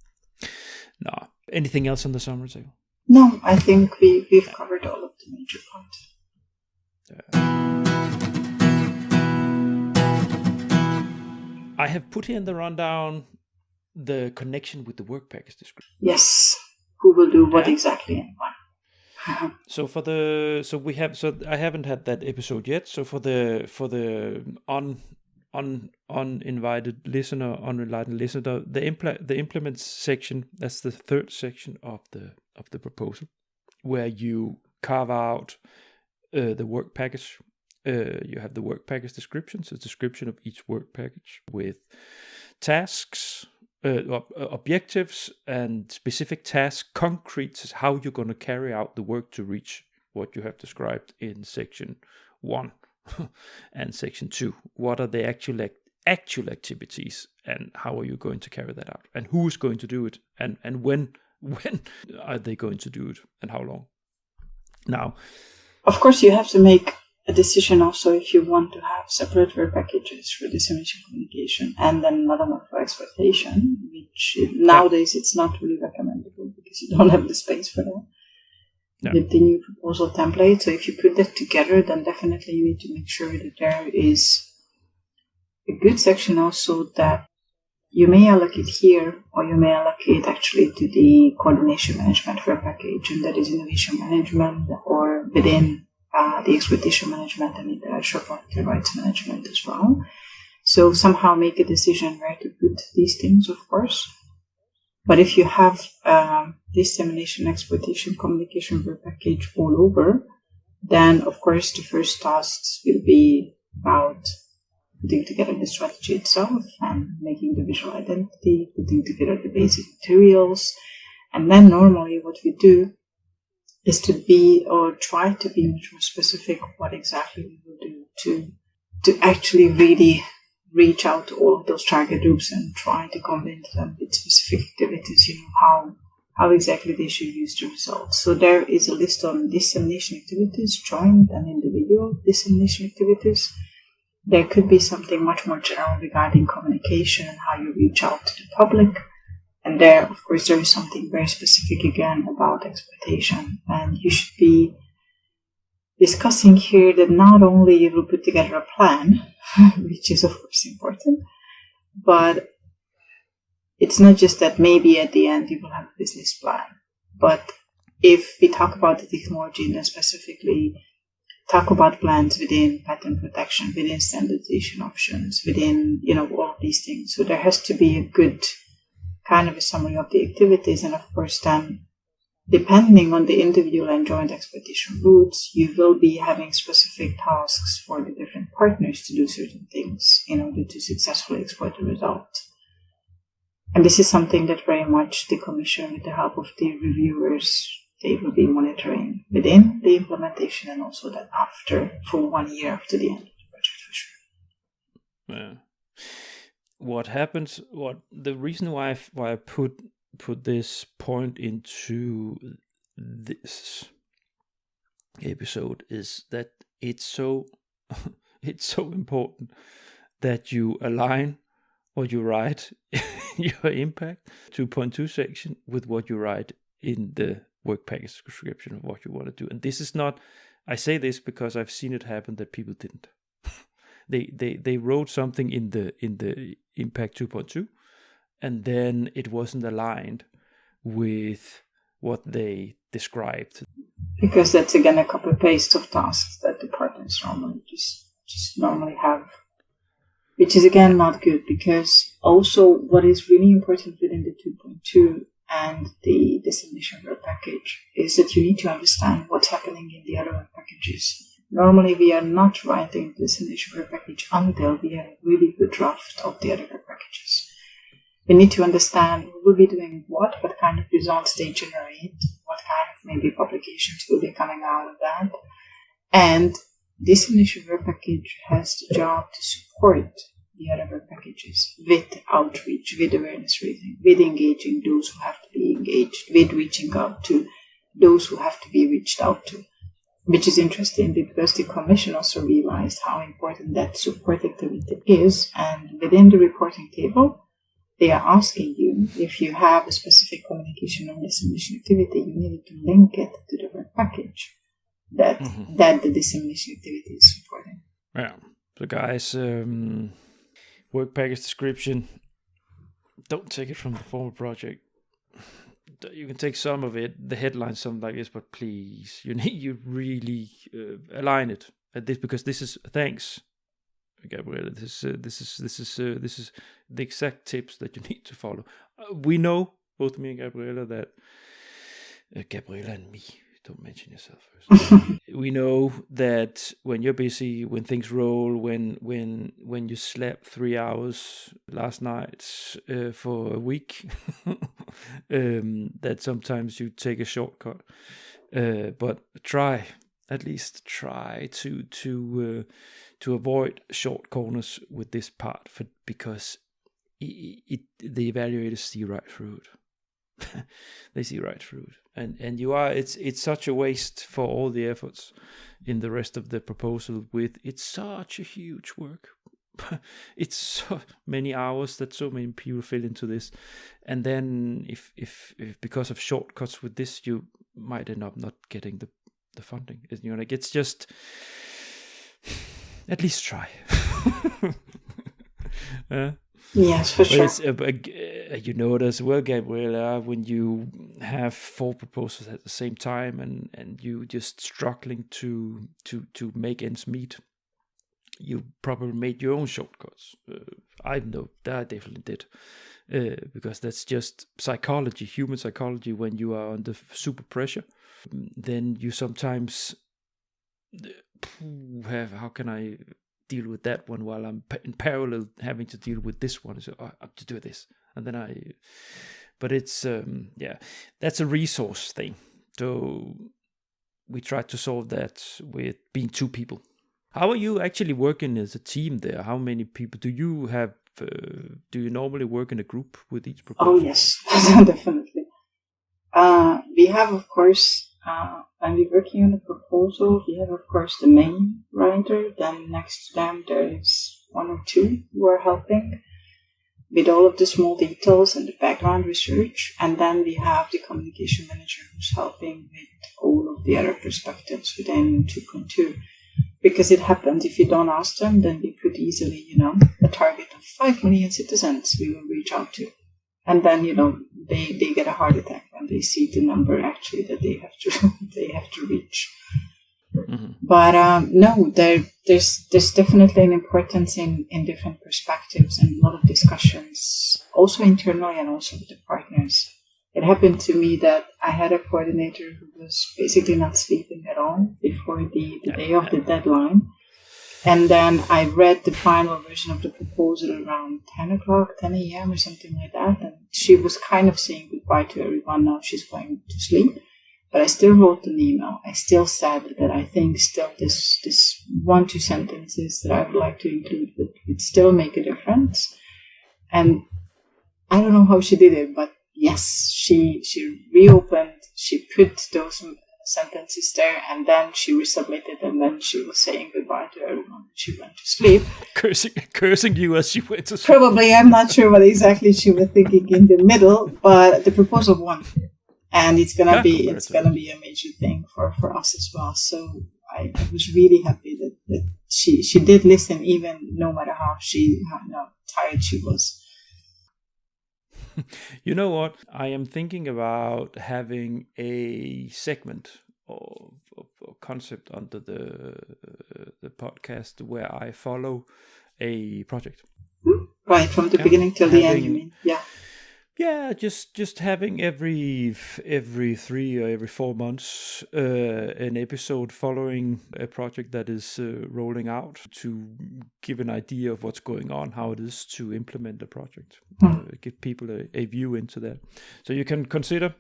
Now, anything else on the summary table? No, I think we've covered all of the major points. I have put here in the rundown the connection with the work package description. Yes, who will do what exactly and when. I haven't had that episode yet. So for the uninvited listener, the implement section, that's the third section of the proposal, where you carve out the work package. You have the work package description, so a description of each work package with tasks, objectives and specific tasks, concrete how you're going to carry out the work to reach what you have described in section 1 and section 2. What are the actual activities and how are you going to carry that out, and who's going to do it, and when are they going to do it, and how long. Now, of course, you have to make a decision also if you want to have separate work packages for dissemination communication and then another one for exploitation, which nowadays it's not really recommendable because you don't have the space for that. With the new proposal template. So if you put that together, then definitely you need to make sure that there is a good section also that you may allocate here, or you may allocate actually to the coordination management for a package, and that is innovation management, or within the exploitation management and intellectual property rights management as well. So somehow make a decision where to put these things, of course. But if you have dissemination, exploitation, communication per package all over, then of course the first tasks will be about putting together the strategy itself and making the visual identity, putting together the basic materials. And then normally what we do is to be, or try to be much more specific what exactly we will do to actually really reach out to all of those target groups and try to convince them with specific activities, how exactly they should use the results. So there is a list on dissemination activities, joint and individual dissemination activities. There could be something much more general regarding communication and how you reach out to the public. And there, of course, there is something very specific again about exploitation. And you should be discussing here that not only you will put together a plan, which is of course important, but it's not just that maybe at the end you will have a business plan. But if we talk about the technology, then specifically talk about plans within patent protection, within standardization options, within, all of these things. So there has to be a good kind of a summary of the activities. And of course, then, depending on the individual and joint exploitation routes, you will be having specific tasks for the different partners to do certain things in order to successfully exploit the result. And this is something that very much the Commission, with the help of the reviewers, they will be monitoring within the implementation and also that after, for 1 year after the end of the project, for sure. Yeah. What happens? The reason why I put this point into this episode is that it's so important that you align what you write your impact 2.2 section with what you write in the work package description of what you want to do. And this is not, I say this because I've seen it happen that people didn't. They wrote something in the impact 2.2 and then it wasn't aligned with what they described. Because that's again a copy paste of tasks that the partners normally just normally have, which is again not good, because also what is really important within the 2.2 and the dissemination work package is that you need to understand what's happening in the other work packages. Normally we are not writing the dissemination work package until we have a really good draft of the other work packages. We need to understand who will be doing what kind of results they generate, what kind of maybe publications will be coming out of that. And dissemination work package has the job to support the other work packages with outreach, with awareness raising, with engaging those who have to be engaged, with reaching out to those who have to be reached out to. Which is interesting because the Commission also realized how important that support activity is, and within the reporting table, they are asking you if you have a specific communication or dissemination activity, you needed to link it to the work package that the dissemination activity is supporting. Yeah. So guys, work package description, don't take it from the formal project. You can take some of it, the headline, something like this, but please, you really align it at this, because this is, thanks, Gabriella. This is the exact tips that you need to follow. We know, both me and Gabriella, that Gabriella and me. Don't mention yourself first. We know that when you're busy, when things roll, when you slept 3 hours last night for a week, that sometimes you take a shortcut. But at least try to avoid short corners with this part, because the evaluators see right through it. They see right through it, and it's such a waste for all the efforts in the rest of the proposal. With it's such a huge work, it's so many hours that so many people fill into this, and then if because of shortcuts with this, you might end up not getting the funding. Like it's just, at least try. Yes, for sure. You know it as well, Gabriella, when you have 4 proposals at the same time and you just struggling to make ends meet, you probably made your own shortcuts. I know that I definitely did, because that's just psychology, human psychology. When you are under super pressure, then you sometimes how can I deal with that one while I'm in parallel having to deal with this one. So I have to do this, and then but it's that's a resource thing. So we try to solve that with being 2 people. How are you actually working as a team there? How many people do you have? Do you normally work in a group with each proposal? Oh yes, definitely. We have, of course, when we're working on a proposal, we have, of course, the main writer. Then next to them, there is 1 or 2 who are helping with all of the small details and the background research. And then we have the communication manager who's helping with all of the other perspectives within 2.2. Because it happens, if you don't ask them, then we could easily, a target of 5 million citizens we will reach out to. And then, they get a heart attack when they see the number actually that they have to reach. Mm-hmm. But no, there's definitely an importance in different perspectives and a lot of discussions, also internally and also with the partners. It happened to me that I had a coordinator who was basically not sleeping at all before the day of the deadline. And then I read the final version of the proposal around 10 a.m. or something like that. And she was kind of saying goodbye to everyone. Now she's going to sleep. But I still wrote an email. I still said that I think still this 1-2 sentences that I would like to include would still make a difference. And I don't know how she did it, but yes, she reopened, she put those sentences there, and then she resubmitted, and then she was saying goodbye to everyone. She went to sleep. Cursing you as she went to sleep. Probably, I'm not sure what exactly she was thinking in the middle, but the proposal won. And it's gonna be a major thing for us as well. So I was really happy that she did listen, even no matter how tired she was. You know what? I am thinking about having a segment or concept under the podcast where I follow a project. Right, from the beginning till the end, you mean? Yeah. Yeah, just having every 3 or every 4 months an episode following a project that is rolling out, to give an idea of what's going on, how it is to implement a project, give people a view into that. So you can consider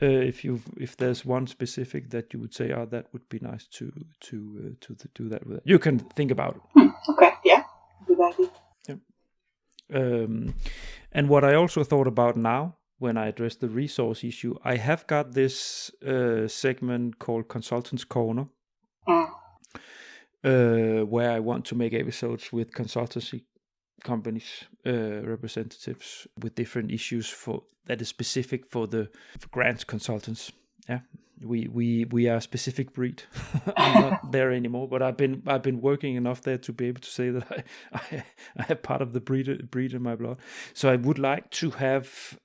if there's one specific that you would say, that would be nice to do that with it. You can think about it. Okay, yeah, good idea. And what I also thought about now, when I address the resource issue, I have got this segment called Consultants Corner, where I want to make episodes with consultancy companies, representatives with different issues that is specific for grants consultants. Yeah. We are a specific breed. I'm not there anymore, but I've been working enough there to be able to say that I have part of the breed in my blood. So I would like to have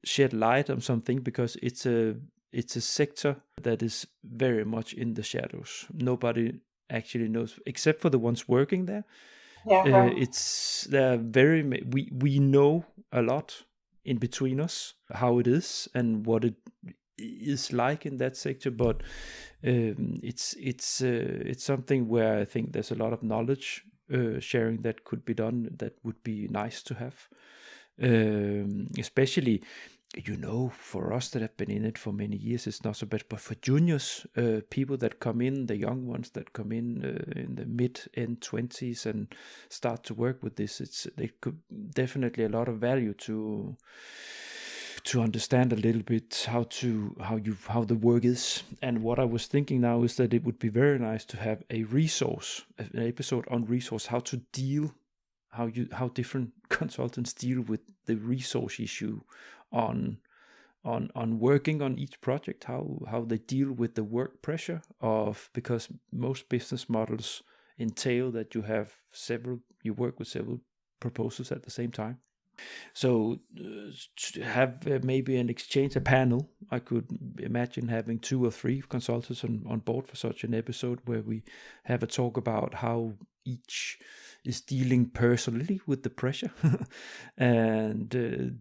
shed light on something, because it's a sector that is very much in the shadows. Nobody actually knows except for the ones working there. Yeah. We know a lot in between us, how it is and what it is like in that sector, but it's something where I think there's a lot of knowledge sharing that could be done, that would be nice to have, especially for us that have been in it for many years. It's not so bad, but for juniors, people that come in, the young ones that come in the mid-end 20s and start to work with this, they could definitely a lot of value to to understand a little bit how the work is. And what I was thinking now is that it would be very nice to have an episode on resource, how different consultants deal with the resource issue on working on each project, how they deal with the work pressure because most business models entail that you work with several proposals at the same time. So to have maybe an exchange, a panel, I could imagine having 2 or 3 consultants on board for such an episode where we have a talk about how each is dealing personally with the pressure and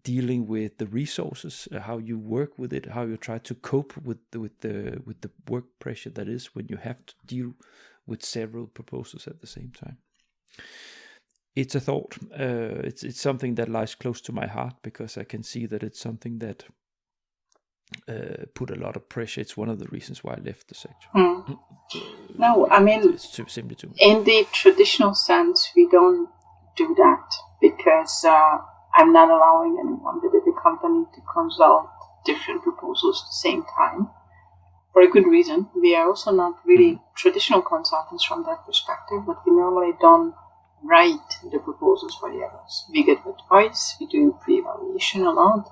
dealing with the resources, how you work with it, how you try to cope with the work pressure that is when you have to deal with several proposals at the same time. It's a thought. It's something that lies close to my heart because I can see that it's something that put a lot of pressure. It's one of the reasons why I left the sector. No, I mean, it's too simply too. In the traditional sense, we don't do that because I'm not allowing anyone within the company to consult different proposals at the same time. For a good reason. We are also not really traditional consultants from that perspective, but we normally don't write the proposals for the others. We get advice, we do pre-evaluation a lot,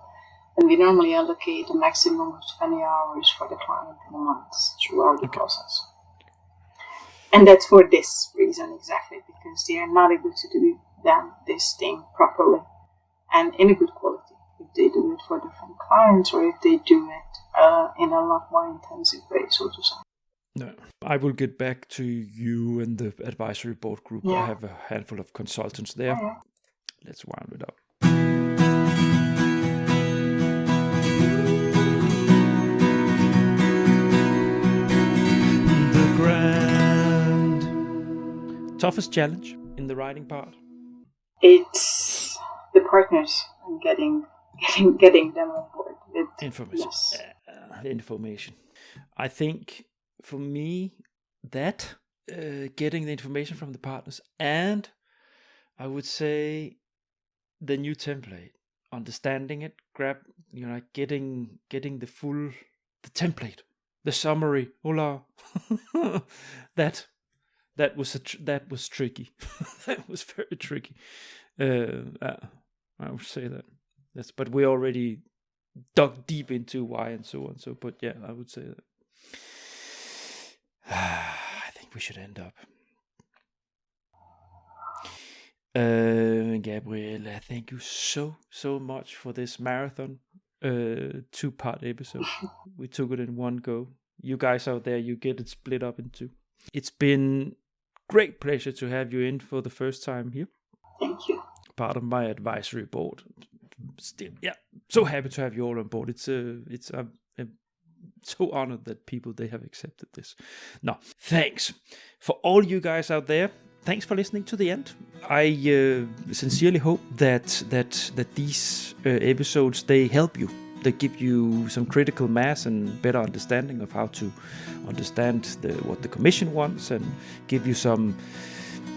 and we normally allocate a maximum of 20 hours for the client in a month throughout the process. And that's for this reason exactly, because they are not able to do this thing properly and in a good quality. If they do it for different clients or if they do it in a lot more intensive way, so to say. No, I will get back to you and the advisory board group. I have a handful of consultants there. Let's round it up. The grand toughest challenge in the writing part? It's the partners and getting them on board with information. Information. I think for me, that getting the information from the partners, and I would say the new template, understanding it, getting the template, the summary. Hola, that was tricky. That was very tricky. I would say that. But we already dug deep into why and so on. So, but yeah, I would say that. I think we should end up. Gabriella, thank you so much for this marathon 2-part episode. We took it in one go. You guys out there, you get it split up in 2. It's been great pleasure to have you in for the first time here. Thank you. Part of my advisory board. Still, so happy to have you all on board. I'm so honored that they have accepted this. No, thanks for all you guys out there. Thanks for listening to the end. I sincerely hope that these episodes, they help you. They give you some critical mass and better understanding of how to understand what the commission wants, and give you some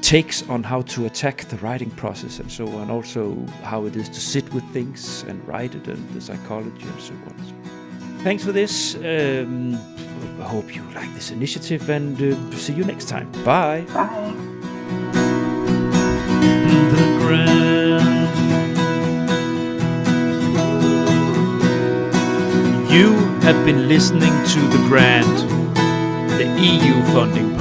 takes on how to attack the writing process and so on. Also how it is to sit with things and write it, and the psychology and so on. So, thanks for this. I hope you like this initiative, and see you next time. Bye. Bye. The Grand. You have been listening to The Grand, the EU funding